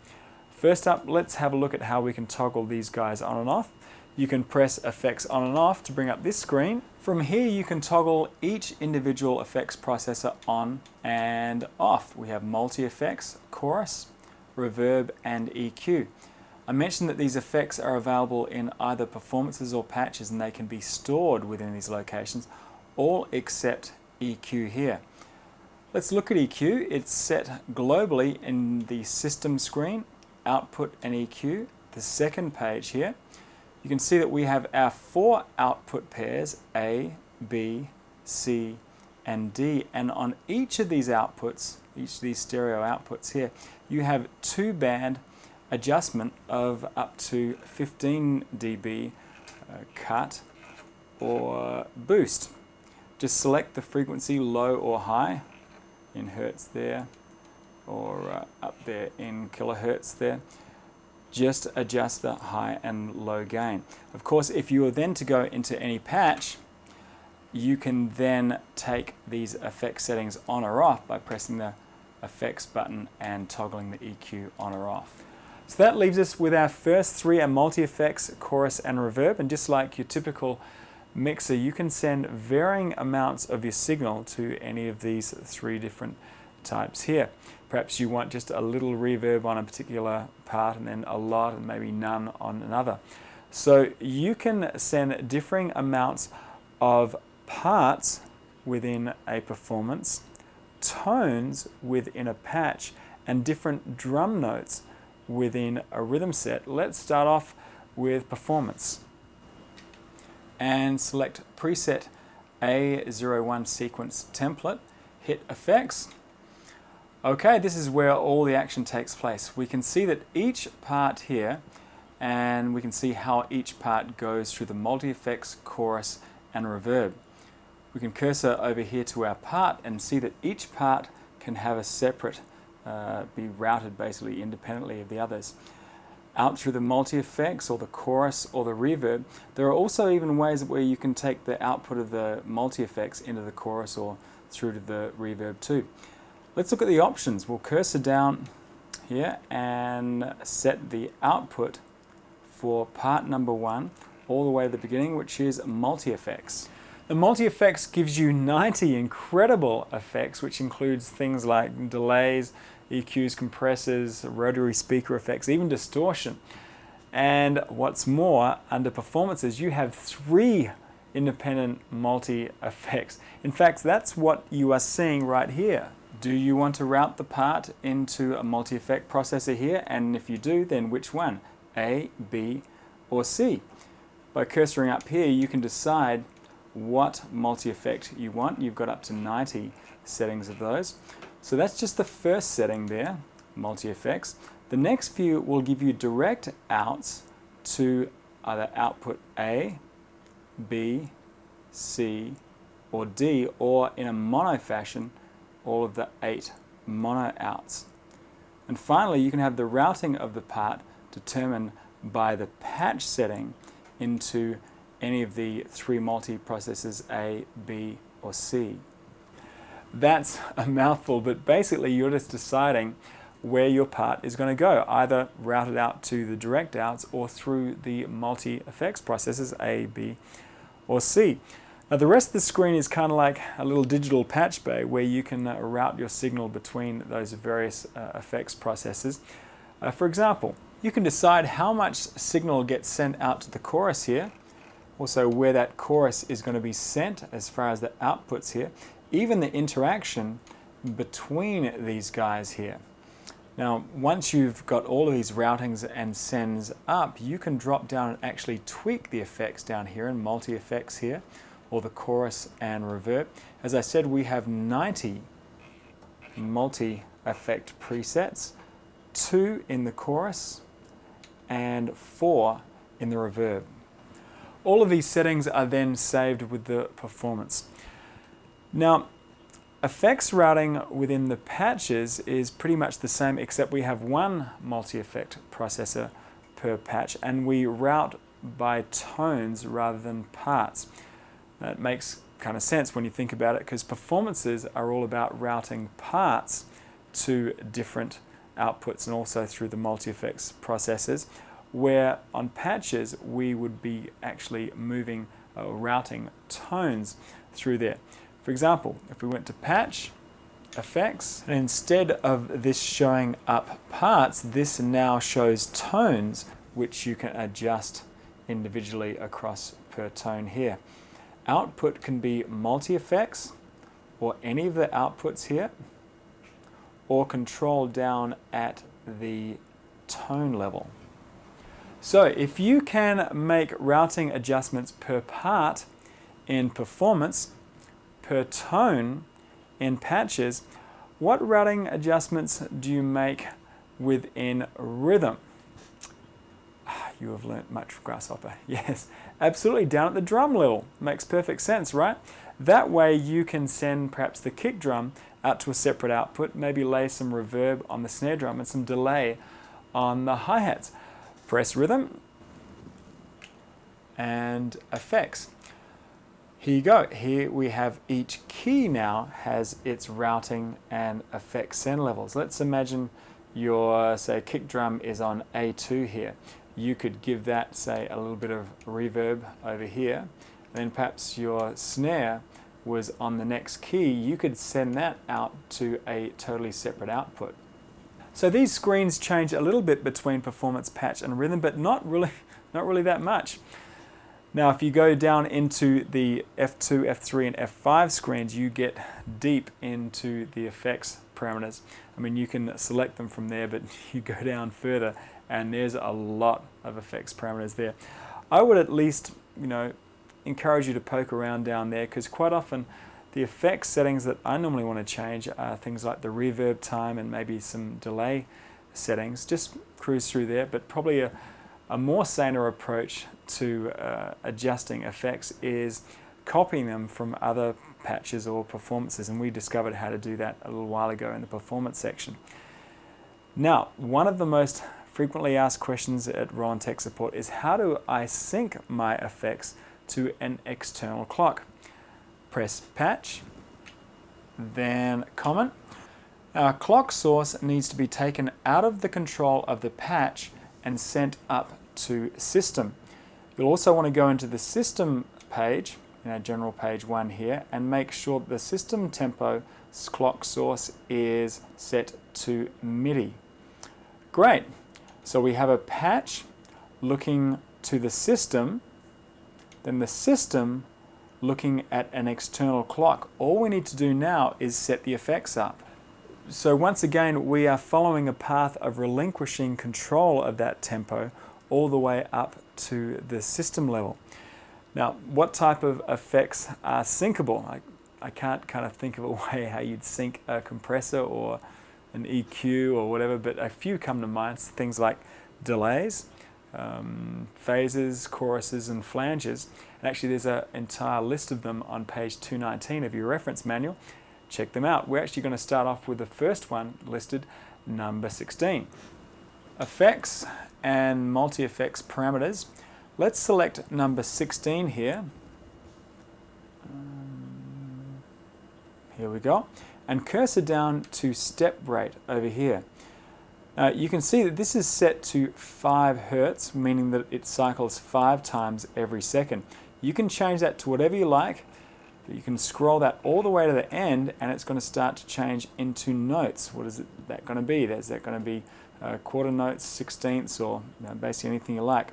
First up, let's have a look at how we can toggle these guys on and off. You can press effects on and off to bring up this screen. From here you can toggle each individual effects processor on and off. We have multi-effects, chorus, reverb and EQ. I mentioned that these effects are available in either performances or patches, and they can be stored within these locations, all except EQ here. Let's look at EQ. It's set globally in the system screen, output and EQ, the second page here. You can see that we have our 4 output pairs, A, B, C, and D. And on each of these outputs, each of these stereo outputs here, you have 2-band adjustment of up to 15 dB cut or boost. Just select the frequency, low or high, in hertz there, or up there in kilohertz there. Just adjust the high and low gain. Of course, if you are then to go into any patch, you can then take these effect settings on or off by pressing the effects button and toggling the EQ on or off. So that leaves us with our first 3 are multi-effects, chorus and reverb, and just like your typical mixer, you can send varying amounts of your signal to any of these 3 different types here. Perhaps you want just a little reverb on a particular part and then a lot and maybe none on another. So you can send differing amounts of parts within a performance, tones within a patch, and different drum notes within a rhythm set. Let's start off with performance and select preset A01 sequence template, hit effects. Okay, this is where all the action takes place. We can see that each part here, and we can see how each part goes through the multi-effects, chorus, and reverb. We can cursor over here to our part and see that each part can have a separate, be routed basically independently of the others. Out through the multi-effects or the chorus or the reverb. There are also even ways where you can take the output of the multi-effects into the chorus or through to the reverb too. Let's look at the options. We'll cursor down here and set the output for part number 1 all the way to the beginning, which is multi-effects. The multi-effects gives you 90 incredible effects, which includes things like delays, EQs, compressors, rotary speaker effects, even distortion. And what's more, under performances, you have 3 independent multi-effects. In fact, that's what you are seeing right here. Do you want to route the part into a multi-effect processor here? And if you do, then which one? A, B, or C? By cursoring up here, you can decide what multi-effect you want. You've got up to 90 settings of those. So that's just the first setting there, multi-effects. The next few will give you direct outs to either output A, B, C, or D, or in a mono fashion, all of the 8 mono outs. And finally, you can have the routing of the part determined by the patch setting into any of the 3 multi-processors A, B, or C. That's a mouthful, but basically you're just deciding where your part is going to go, either routed out to the direct outs or through the multi-effects processors A, B, or C. Now the rest of the screen is kind of like a little digital patch bay where you can route your signal between those various effects processors. For example, you can decide how much signal gets sent out to the chorus here, also where that chorus is going to be sent as far as the outputs here, even the interaction between these guys here. Now, once you've got all of these routings and sends up, you can drop down and actually tweak the effects down here in multi-effects here, or the chorus and reverb. As I said, we have 90 multi-effect presets, 2 in the chorus and 4 in the reverb. All of these settings are then saved with the performance. Now, effects routing within the patches is pretty much the same, except we have 1 multi-effect processor per patch, and we route by tones rather than parts. That makes kind of sense when you think about it, because performances are all about routing parts to different outputs and also through the multi-effects processors, where on patches we would be actually moving routing tones through there. For example, if we went to patch, effects, and instead of this showing up parts, this now shows tones, which you can adjust individually across per tone here. Output can be multi-effects, or any of the outputs here, or control down at the tone level. So if you can make routing adjustments per part in performance, per tone in patches, what routing adjustments do you make within rhythm? You have learnt much, Grasshopper. Yes, absolutely, down at the drum level. Makes perfect sense, right? That way you can send perhaps the kick drum out to a separate output, maybe lay some reverb on the snare drum and some delay on the hi-hats. Press rhythm and effects. Here you go. Here we have each key now has its routing and effect send levels. Let's imagine your, say, kick drum is on A2 here. You could give that, say, a little bit of reverb over here. And then perhaps your snare was on the next key. You could send that out to a totally separate output. So these screens change a little bit between performance, patch, and rhythm, but not really that much. Now, if you go down into the F2, F3, and F5 screens, you get deep into the effects parameters. I mean, you can select them from there, but you go down further, and there's a lot of effects parameters there. I would at least, encourage you to poke around down there, because quite often the effects settings that I normally want to change are things like the reverb time and maybe some delay settings. Just cruise through there, but probably a more saner approach to adjusting effects is copying them from other patches or performances, and we discovered how to do that a little while ago in the performance section. Now, one of the most frequently asked questions at Roland Tech Support is, how do I sync my effects to an external clock? Press Patch, then Comment. Our clock source needs to be taken out of the control of the patch and sent up to System. You'll also want to go into the System page, General page 1 here, and make sure that the System tempo clock source is set to MIDI. Great. So we have a patch looking to the system, then the system looking at an external clock. All we need to do now is set the effects up. So once again, we are following a path of relinquishing control of that tempo all the way up to the system level. Now, what type of effects are syncable? I can't kind of think of a way how you'd sync a compressor or an EQ or whatever, but a few come to mind. Things like delays, phases, choruses, and flanges. And actually there's an entire list of them on page 219 of your reference manual. Check them out. We're actually going to start off with the first one listed, number 16. Effects and multi-effects parameters. Let's select number 16 here. Here we go. And cursor down to step rate over here. You can see that this is set to 5 Hertz, meaning that it cycles 5 times every second. You can change that to whatever you like, but you can scroll that all the way to the end and it's going to start to change into notes. What is that going to be? Is that going to be quarter notes, sixteenths, or basically anything you like.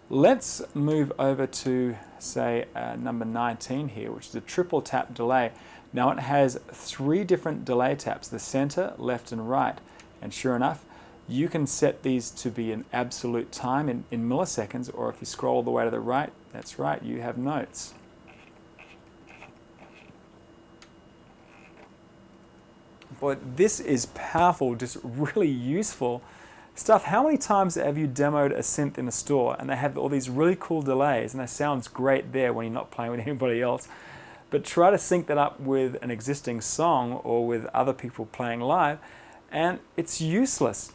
Let's move over to, say, number 19 here, which is a triple tap delay. Now it has 3 different delay taps, the center, left, and right. And sure enough, you can set these to be an absolute time in milliseconds, or if you scroll all the way to the right, that's right, you have notes. Boy, this is powerful, just really useful stuff. How many times have you demoed a synth in a store and they have all these really cool delays and that sounds great there when you're not playing with anybody else, but try to sync that up with an existing song or with other people playing live and it's useless.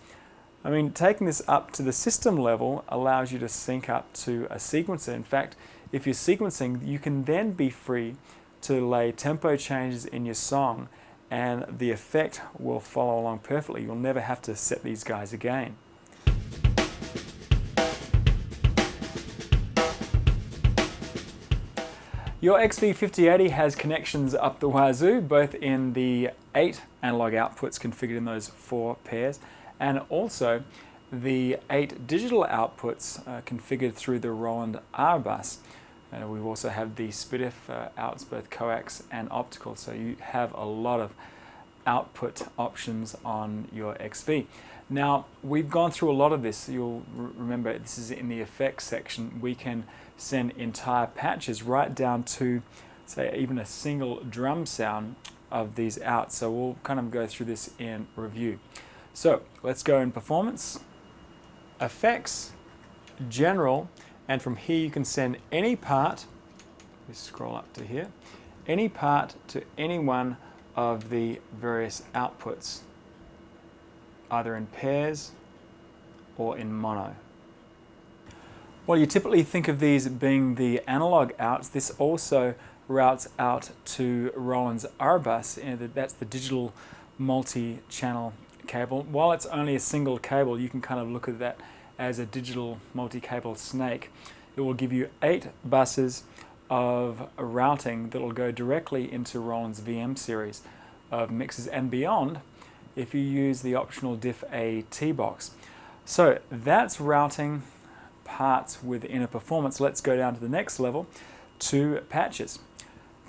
I mean, taking this up to the system level allows you to sync up to a sequencer. In fact, if you're sequencing, you can then be free to lay tempo changes in your song and the effect will follow along perfectly. You'll never have to set these guys again. Your XV5080 has connections up the wazoo, both in the 8 analog outputs configured in those 4 pairs, and also the 8 digital outputs configured through the Roland R bus. We also have the SPDIF outs, both coax and optical, so you have a lot of output options on your XV. Now, we've gone through a lot of this. You'll remember this is in the effects section. We can send entire patches right down to, say, even a single drum sound of these outs. So we'll kind of go through this in review. So let's go in Performance, Effects, General, and from here you can send any part, we scroll up to here, any part to any one of the various outputs, either in pairs or in mono. Well, you typically think of these being the analog outs. This also routes out to Roland's R bus, and that's the digital multi-channel cable. While it's only a single cable, you can kind of look at that as a digital multi-cable snake. It will give you 8 buses of routing that will go directly into Roland's VM series of mixes and beyond if you use the optional diff-A T-box. So that's routing parts within a performance. Let's go down to the next level, to patches.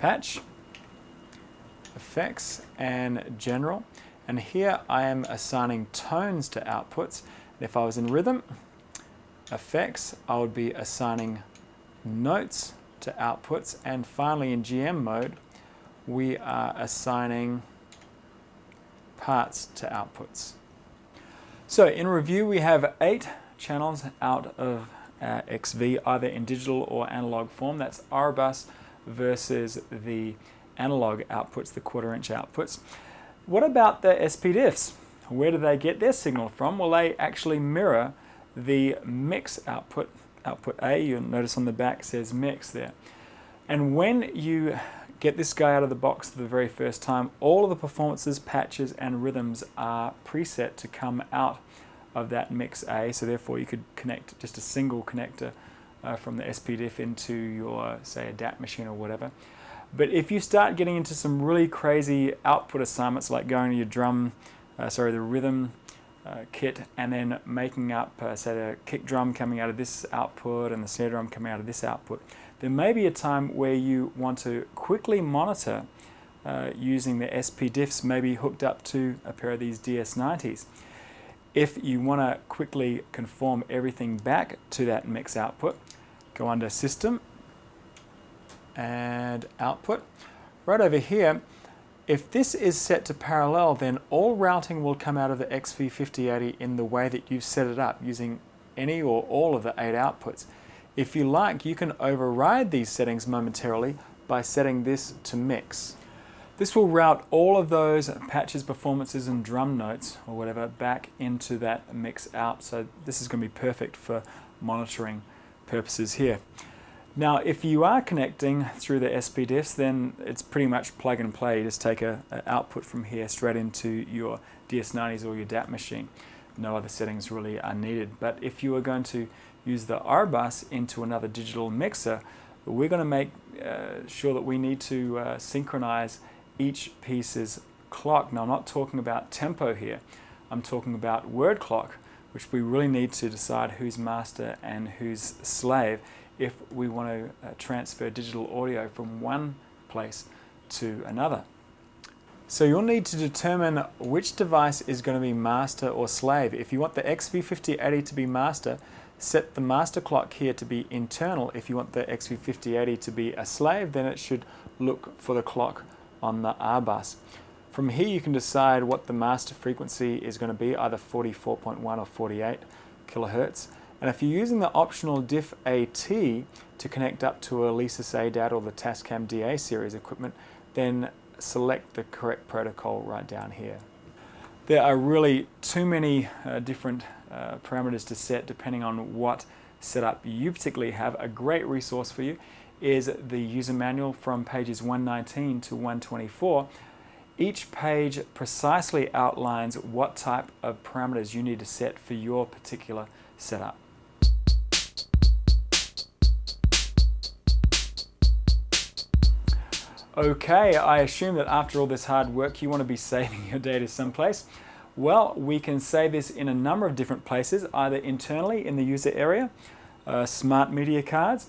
Patch, Effects, and General. And here I am assigning tones to outputs. If I was in rhythm, effects, I would be assigning notes to outputs, and finally in GM mode we are assigning parts to outputs. So in review, we have 8 channels out of XV, either in digital or analog form. That's R bus versus the analog outputs, the 1/4 inch outputs. What about the SPDIFs? Where do they get their signal from? Well, they actually mirror the mix output, output A. You'll notice on the back says mix there. And when you get this guy out of the box for the very first time, all of the performances, patches, and rhythms are preset to come out of that mix A. So therefore you could connect just a single connector from the SPDIF into your, say, a DAT machine or whatever. But if you start getting into some really crazy output assignments, like going to your the rhythm kit, and then making up, say, the kick drum coming out of this output and the snare drum coming out of this output, there may be a time where you want to quickly monitor using the SPDIFs, maybe hooked up to a pair of these DS90s. If you want to quickly conform everything back to that mix output, go under System and Output. Right over here, if this is set to parallel, then all routing will come out of the XV5080 in the way that you've set it up, using any or all of the 8 outputs. If you like, you can override these settings momentarily by setting this to mix. This will route all of those patches, performances, and drum notes, or whatever, back into that mix out. So this is going to be perfect for monitoring purposes here. Now, if you are connecting through the SPDIFs, then it's pretty much plug and play. You just take an output from here straight into your DS90s or your DAT machine. No other settings really are needed. But if you are going to use the R bus into another digital mixer, we're going to make sure that we need to synchronize each piece's clock. Now, I'm not talking about tempo here. I'm talking about word clock, which we really need to decide who's master and who's slave if we want to transfer digital audio from one place to another. So you'll need to determine which device is going to be master or slave. If you want the XV5080 to be master, set the master clock here to be internal. If you want the XV5080 to be a slave, then it should look for the clock on the R bus. From here you can decide what the master frequency is going to be, either 44.1 or 48 kilohertz. And if you're using the optional diff AT to connect up to a Lesis ADAT or the Tascam DA series equipment, then select the correct protocol right down here. There are really too many different parameters to set depending on what setup you particularly have. A great resource for you is the user manual from pages 119 to 124. Each page precisely outlines what type of parameters you need to set for your particular setup. Okay, I assume that after all this hard work you want to be saving your data someplace. Well, we can save this in a number of different places, either internally in the user area, smart media cards,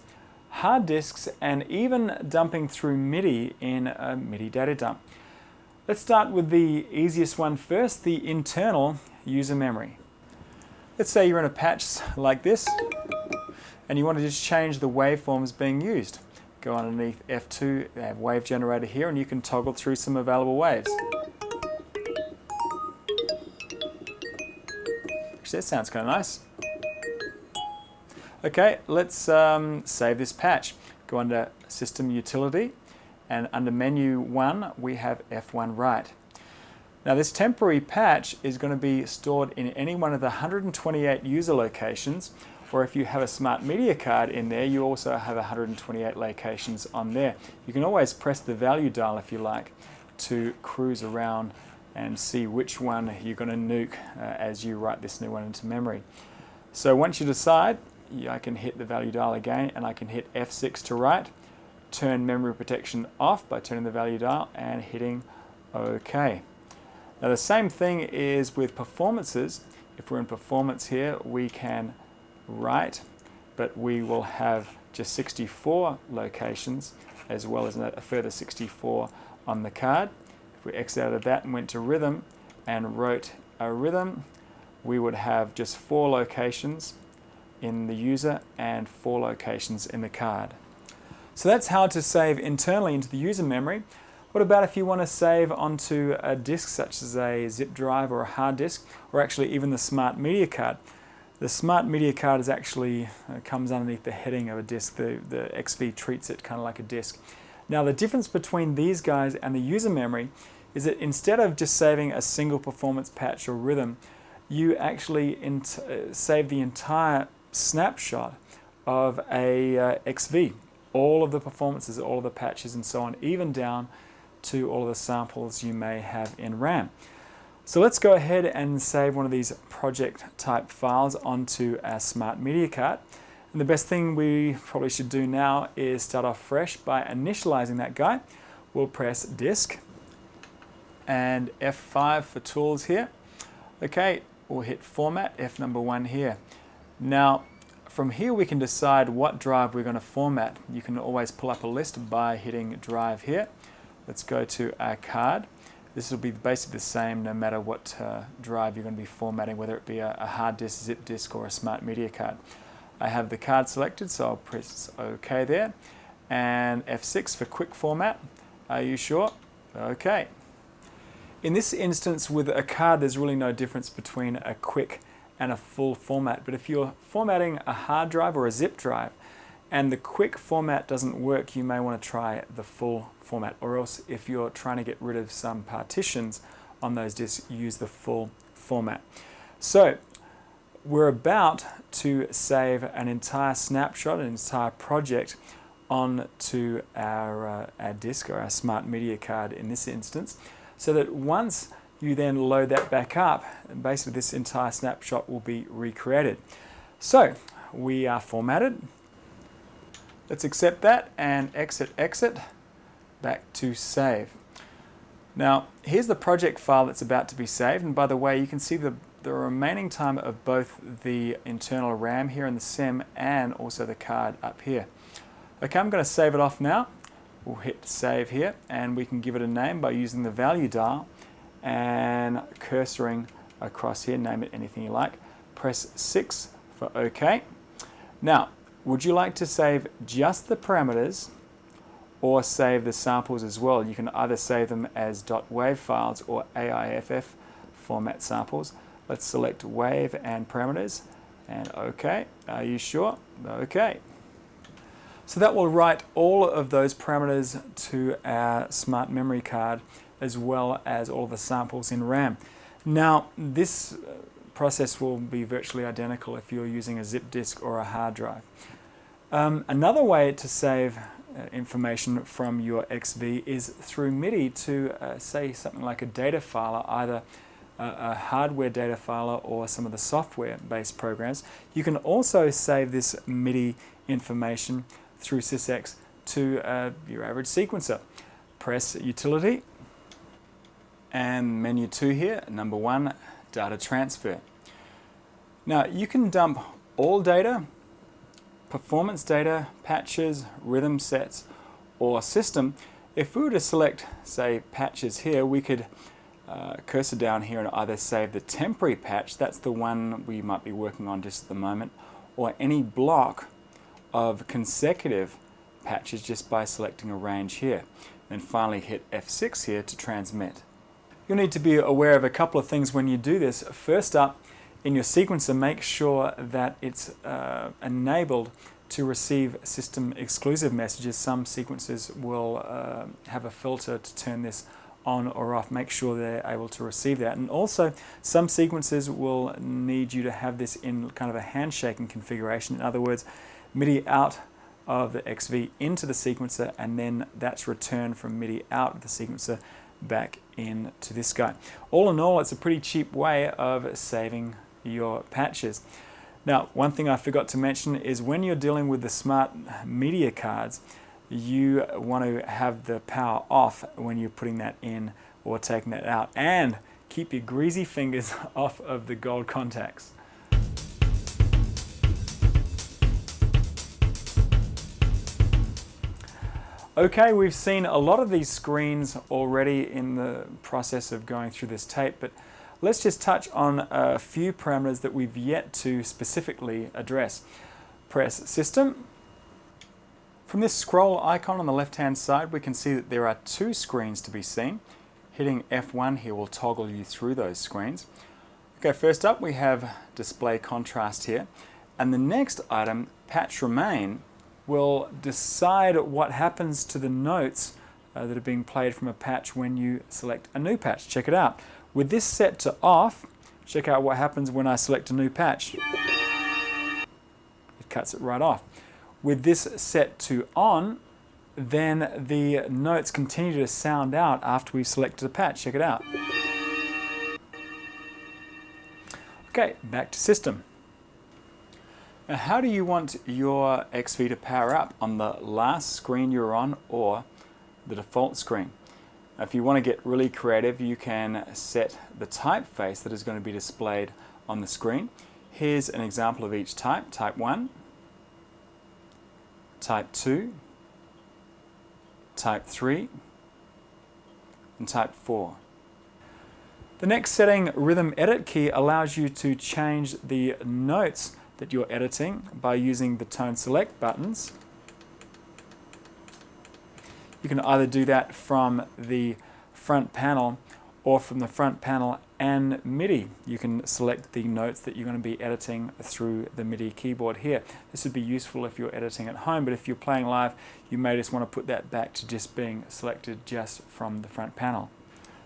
hard disks, and even dumping through MIDI in a MIDI data dump. Let's start with the easiest one first, the internal user memory. Let's say you're in a patch like this and you want to just change the waveforms being used. Go underneath F2, they have wave generator here, and you can toggle through some available waves. Actually, that sounds kind of nice. Okay, let's save this patch. Go under System Utility, and under Menu 1 we have F1 Write. Now this temporary patch is going to be stored in any one of the 128 user locations, or if you have a smart media card in there, you also have 128 locations on there. You can always press the value dial if you like to cruise around and see which one you're going to nuke as you write this new one into memory. So once you decide, I can hit the value dial again, and I can hit F6 to write, turn memory protection off by turning the value dial and hitting OK. Now the same thing is with performances. If we're in performance here, we can write, but we will have just 64 locations as well as a further 64 on the card. If we exit out of that and went to rhythm and wrote a rhythm, we would have just 4 locations in the user and 4 locations in the card. So that's how to save internally into the user memory. What about if you want to save onto a disk such as a zip drive or a hard disk, or actually even the smart media card? The smart media card is actually comes underneath the heading of a disk. The XV treats it kind of like a disk. Now the difference between these guys and the user memory is that instead of just saving a single performance patch or rhythm, you actually save the entire snapshot of a XV. All of the performances, all of the patches and so on, even down to all of the samples you may have in RAM. So let's go ahead and save one of these project type files onto our smart media card. And the best thing we probably should do now is start off fresh by initializing that guy. We'll press disk and F5 for tools here. Okay, we'll hit format, F number 1 here. Now from here we can decide what drive we're going to format. You can always pull up a list by hitting drive here. Let's go to our card. This will be basically the same no matter what drive you're going to be formatting, whether it be a hard disk, zip disk, or a smart media card. I have the card selected, so I'll press OK there. And F6 for quick format. Are you sure? OK. In this instance with a card, there's really no difference between a quick and a full format. But if you're formatting a hard drive or a zip drive and the quick format doesn't work, you may want to try the full format, or else if you're trying to get rid of some partitions on those disks, use the full format. So we're about to save an entire snapshot, an entire project onto our disk or our smart media card in this instance, so that once you then load that back up, basically this entire snapshot will be recreated. So we are formatted. Let's accept that and exit, back to save. Now here's the project file that's about to be saved, and by the way you can see the remaining time of both the internal RAM here in the SIM and also the card up here. Okay, I'm going to save it off now. We'll hit save here and we can give it a name by using the value dial and cursoring across here, name it anything you like. Press 6 for OK. Now, would you like to save just the parameters or save the samples as well? You can either save them as .wav files or AIFF format samples. Let's select WAV and parameters and OK. Are you sure? OK. So that will write all of those parameters to our smart memory card as well as all of the samples in RAM. Now this process will be virtually identical if you're using a zip disk or a hard drive. Another way to save information from your XV is through MIDI to say something like a data filer, either a hardware data filer or some of the software based programs. You can also save this MIDI information through SysX to your average sequencer. Press utility and menu 2 here, number 1, data transfer. Now you can dump all data, performance data, patches, rhythm sets, or system. If we were to select, say, patches here, we could cursor down here and either save the temporary patch, that's the one we might be working on just at the moment, or any block of consecutive patches just by selecting a range here. Then finally hit F6 here to transmit. You'll need to be aware of a couple of things when you do this. First up, in your sequencer, make sure that it's enabled to receive system exclusive messages. Some sequencers will have a filter to turn this on or off. Make sure they're able to receive that. And also, some sequencers will need you to have this in kind of a handshaking configuration. In other words, MIDI out of the XV into the sequencer, and then that's returned from MIDI out of the sequencer back into this guy. All in all, it's a pretty cheap way of saving your patches. Now, one thing I forgot to mention is when you're dealing with the smart media cards, you want to have the power off when you're putting that in or taking that out, and keep your greasy fingers off of the gold contacts. Okay, we've seen a lot of these screens already in the process of going through this tape, but let's just touch on a few parameters that we've yet to specifically address. Press System, From this scroll icon on the left hand side, we can see that there are two screens to be seen. Hitting F1 here will toggle you through those screens. Okay, first up we have display contrast here, and the next item, patch remain, will decide what happens to the notes that are being played from a patch when you select a new patch. Check it out. With this set to off, check out what happens when I select a new patch. It cuts it right off. With this set to on, then the notes continue to sound out after we've selected a patch. Check it out. Okay, back to system. Now, how do you want your XV to power up? On the last screen you're on or the default screen? Now, if you want to get really creative, you can set the typeface that is going to be displayed on the screen. Here's an example of each type. Type 1, Type 2, Type 3, and Type 4. The next setting, Rhythm Edit key, allows you to change the notes that you're editing by using the tone select buttons. You can either do that from the front panel or from the front panel and MIDI. You can select the notes that you're going to be editing through the MIDI keyboard here. This would be useful if you're editing at home, but if you're playing live, you may just want to put that back to just being selected just from the front panel.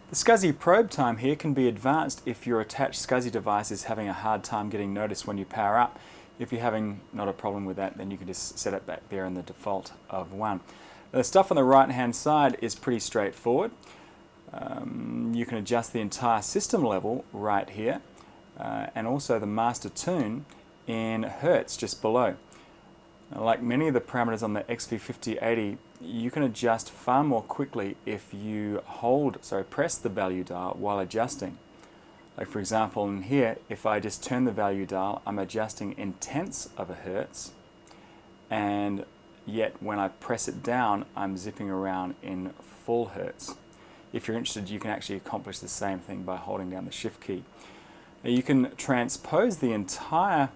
The SCSI probe time here can be advanced if your attached SCSI device is having a hard time getting noticed when you power up. If you're having not a problem with that, then you can just set it back there in the default of 1. The stuff on the right hand side is pretty straightforward. You can adjust the entire system level right here, and also the master tune in Hertz just below. Now, like many of the parameters on the XV5080, you can adjust far more quickly if you press the value dial while adjusting. Like for example in here, if I just turn the value dial, I'm adjusting in tenths of a hertz, and yet when I press it down, I'm zipping around in full hertz. If you're interested, you can actually accomplish the same thing by holding down the shift key. Now you can transpose the entire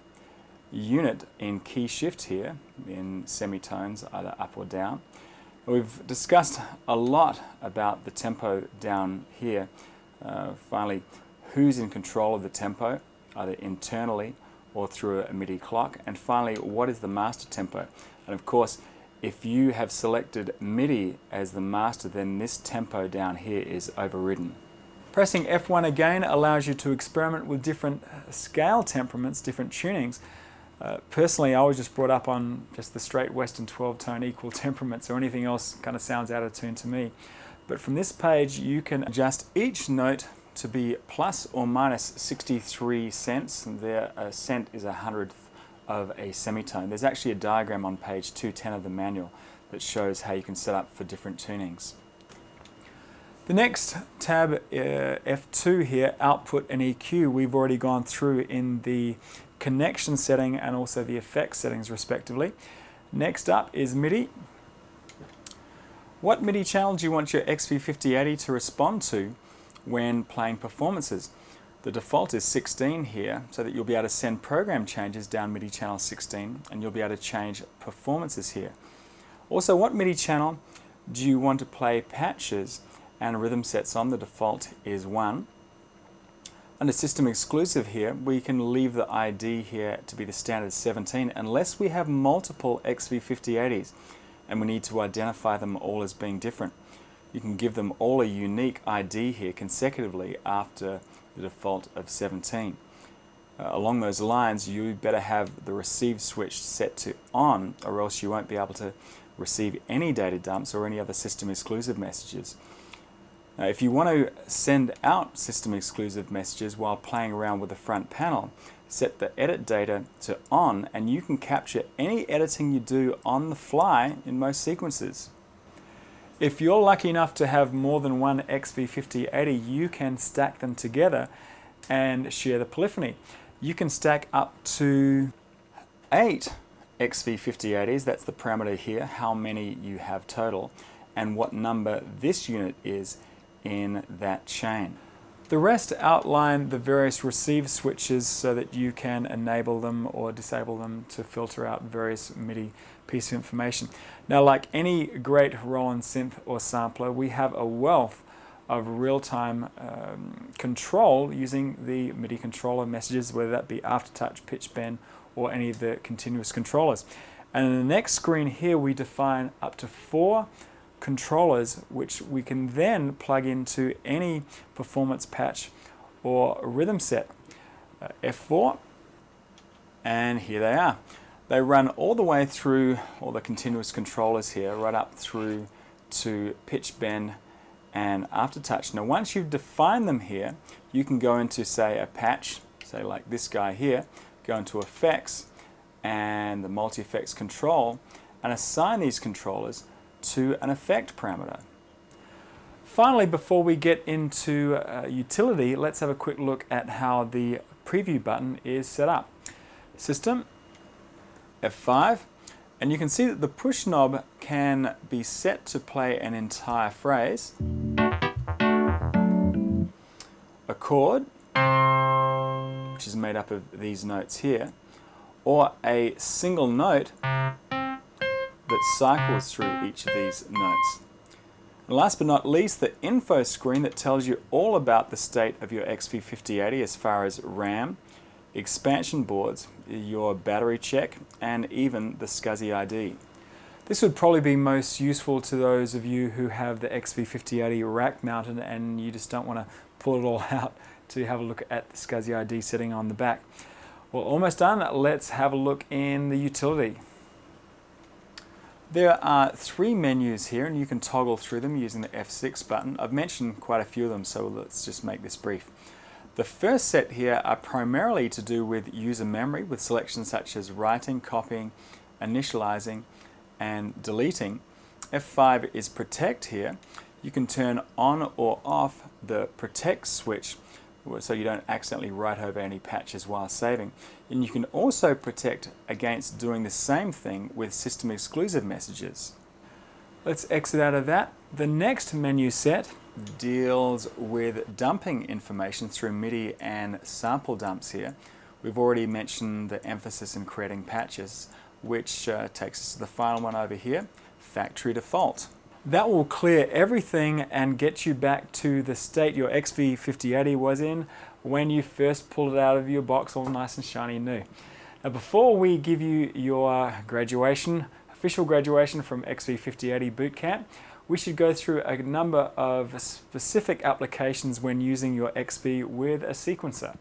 unit in key shift here in semitones, either up or down. We've discussed a lot about the tempo down here. Finally, who's in control of the tempo, either internally or through a MIDI clock, and finally, what is the master tempo? And of course, if you have selected MIDI as the master, then this tempo down here is overridden. Pressing F1 again allows you to experiment with different scale temperaments, different tunings. Personally, I was just brought up on just the straight Western 12-tone equal temperaments, or anything else kind of sounds out of tune to me. But from this page, you can adjust each note to be plus or minus 63 cents. There, a cent is 1/100th of a semitone. There's actually a diagram on page 210 of the manual that shows how you can set up for different tunings. The next tab, F2 here, output and EQ, we've already gone through in the connection setting and also the effects settings respectively. Next up is MIDI. What MIDI channel do you want your XV5080 to respond to when playing performances? The default is 16 here, so that you'll be able to send program changes down MIDI channel 16, and you'll be able to change performances here. Also, what MIDI channel do you want to play patches and rhythm sets on? The default is 1. Under system exclusive here, we can leave the ID here to be the standard 17 unless we have multiple XV5080s and we need to identify them all as being different. You can give them all a unique ID here consecutively after the default of 17. Along those lines, you better have the receive switch set to on, or else you won't be able to receive any data dumps or any other system exclusive messages. Now, if you want to send out system exclusive messages while playing around with the front panel, set the edit data to on, and you can capture any editing you do on the fly in most sequences. If you're lucky enough to have more than one XV5080, you can stack them together and share the polyphony. You can stack up to 8 XV5080s, that's the parameter here, how many you have total, and what number this unit is in that chain. The rest outline the various receive switches so that you can enable them or disable them to filter out various MIDI pieces of information. Now, like any great Roland synth or sampler, we have a wealth of real-time control using the MIDI controller messages, whether that be aftertouch, pitch bend, or any of the continuous controllers. And in the next screen here, we define up to 4 controllers, which we can then plug into any performance patch or rhythm set. F4, and here they are. They run all the way through all the continuous controllers here, right up through to pitch bend and aftertouch. Now, once you've defined them here, you can go into, say, a patch, say like this guy here, go into effects and the multi-effects control, and assign these controllers to an effect parameter. Finally, before we get into utility, let's have a quick look at how the preview button is set up. System, F5, and you can see that the push knob can be set to play an entire phrase, a chord, which is made up of these notes here, or a single note that cycles through each of these notes. And last but not least, the info screen that tells you all about the state of your XV5080 as far as RAM, expansion boards, your battery check, and even the SCSI ID. This would probably be most useful to those of you who have the XV5080 rack mounted and you just don't want to pull it all out to have a look at the SCSI ID setting on the back. Well, almost done. Let's have a look in the utility. There are 3 menus here, and you can toggle through them using the F6 button. I've mentioned quite a few of them, so let's just make this brief. The first set here are primarily to do with user memory, with selections such as writing, copying, initializing, and deleting. F5 is protect here. You can turn on or off the protect switch so you don't accidentally write over any patches while saving. And you can also protect against doing the same thing with system exclusive messages. Let's exit out of that. The next menu set deals with dumping information through MIDI and sample dumps here. We've already mentioned the emphasis in creating patches, which takes us to the final one over here, factory default. That will clear everything and get you back to the state your XV5080 was in when you first pulled it out of your box all nice and shiny new. Now, before we give you your graduation, official graduation from XV5080 Bootcamp, we should go through a number of specific applications when using your XV with a sequencer.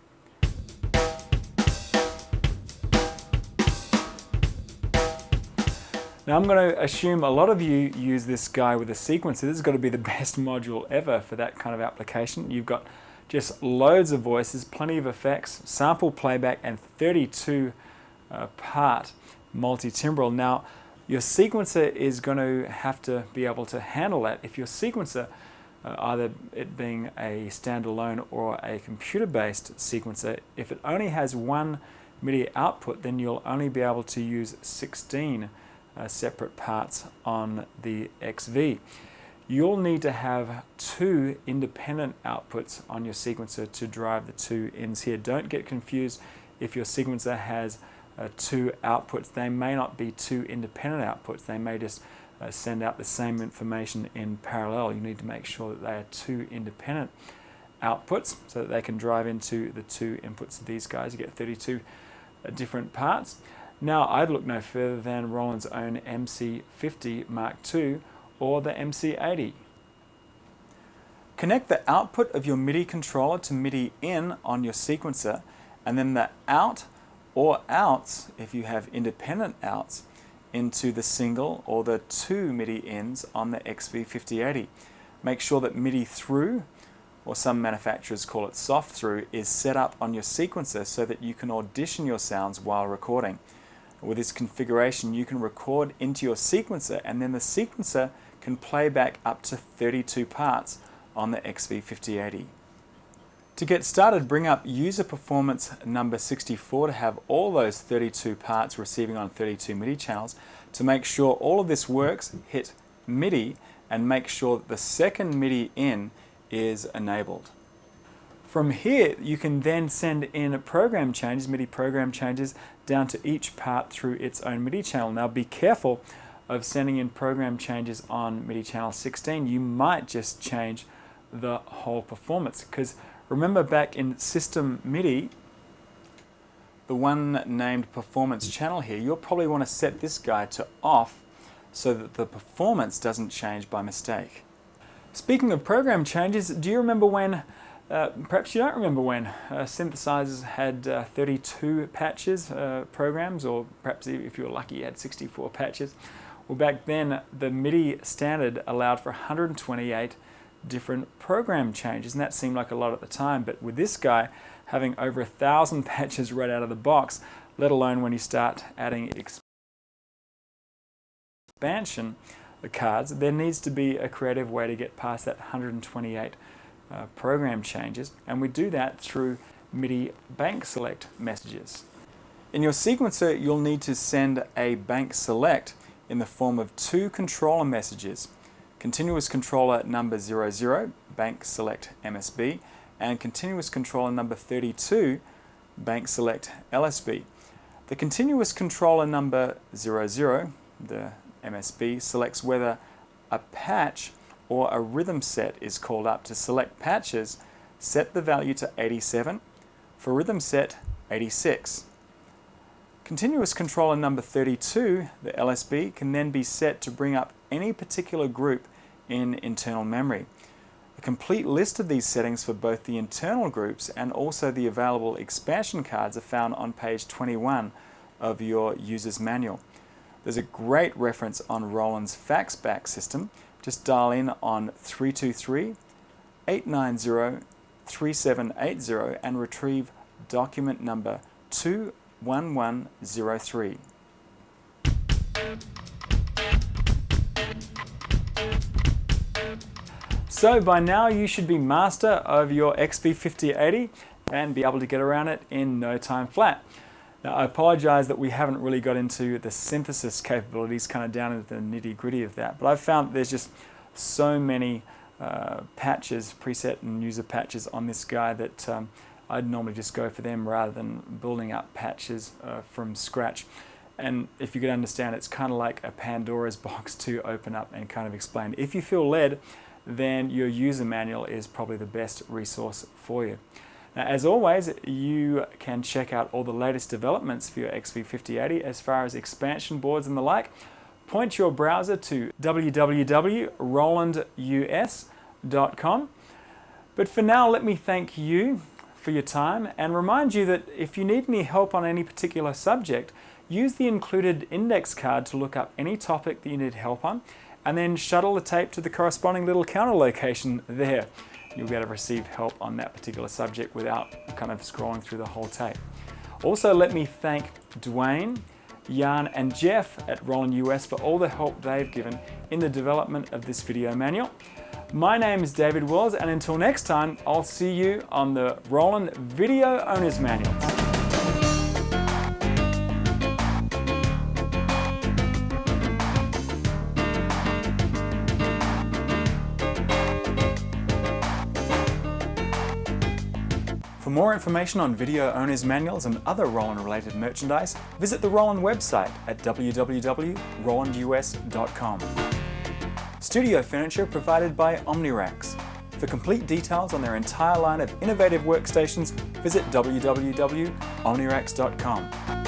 Now, I'm going to assume a lot of you use this guy with a sequencer. This has got to be the best module ever for that kind of application. You've got just loads of voices, plenty of effects, sample playback, and 32 part multi-timbral. Now, your sequencer is going to have to be able to handle that. If your sequencer, either it being a standalone or a computer-based sequencer, if it only has one MIDI output, then you'll only be able to use 16 separate parts on the XV. You'll need to have 2 independent outputs on your sequencer to drive the 2 ins here. Don't get confused if your sequencer has 2 outputs. They may not be 2 independent outputs. They may just send out the same information in parallel. You need to make sure that they are 2 independent outputs so that they can drive into the 2 inputs of these guys. You get 32 different parts. Now, I'd look no further than Roland's own MC50 Mark II or the MC80. Connect the output of your MIDI controller to MIDI in on your sequencer, and then the out or outs, if you have independent outs, into the single or the 2 MIDI ins on the XV5080. Make sure that MIDI through, or some manufacturers call it soft through, is set up on your sequencer so that you can audition your sounds while recording. With this configuration, you can record into your sequencer, and then the sequencer can play back up to 32 parts on the XV5080. To get started, bring up user performance number 64 to have all those 32 parts receiving on 32 MIDI channels. To make sure all of this works, hit MIDI and make sure that the second MIDI in is enabled. From here, you can then send in program changes, MIDI program changes, down to each part through its own MIDI channel. Now be careful of sending in program changes on MIDI channel 16. You might just change the whole performance, because remember back in system MIDI, the one named performance channel here, you'll probably want to set this guy to off so that the performance doesn't change by mistake. Speaking of program changes, do you remember when, perhaps you don't remember when, synthesizers had 32 patches, programs, or perhaps if you were lucky you had 64 patches. Well, back then the MIDI standard allowed for 128 different program changes, and that seemed like a lot at the time, but with this guy having over 1,000 patches right out of the box, let alone when you start adding expansion cards, there needs to be a creative way to get past that 128 program changes, and we do that through MIDI bank select messages. In your sequencer, you'll need to send a bank select in the form of 2 controller messages: continuous controller number 00, bank select MSB, and continuous controller number 32, bank select LSB. The continuous controller number 00, the MSB, selects whether a patch or a rhythm set is called up. To select patches, set the value to 87, for rhythm set 86. Continuous controller number 32, the LSB, can then be set to bring up any particular group in internal memory. A complete list of these settings for both the internal groups and also the available expansion cards are found on page 21 of your user's manual. There's a great reference on Roland's faxback system. Just dial in on 323-890-3780 and retrieve document number 21103. So by now you should be master of your XV5080 and be able to get around it in no time flat. Now I apologize that we haven't really got into the synthesis capabilities, kind of down into the nitty-gritty of that, but I've found there's just so many patches, preset and user patches on this guy that I'd normally just go for them rather than building up patches from scratch. And if you could understand, it's kind of like a Pandora's box to open up and kind of explain. If you feel led, then your user manual is probably the best resource for you. Now, as always, you can check out all the latest developments for your XV5080 as far as expansion boards and the like. Point your browser to www.rolandus.com. But for now, let me thank you for your time and remind you that if you need any help on any particular subject, use the included index card to look up any topic that you need help on, and then shuttle the tape to the corresponding little counter location there. You'll be able to receive help on that particular subject without kind of scrolling through the whole tape. Also, let me thank Dwayne, Jan, and Jeff at Roland US for all the help they've given in the development of this video manual. My name is David Wells, and until next time, I'll see you on the Roland Video Owner's Manuals. For more information on video owners' manuals and other Roland-related merchandise, visit the Roland website at www.rolandus.com. Studio furniture provided by OmniRacks. For complete details on their entire line of innovative workstations, visit www.omniracks.com.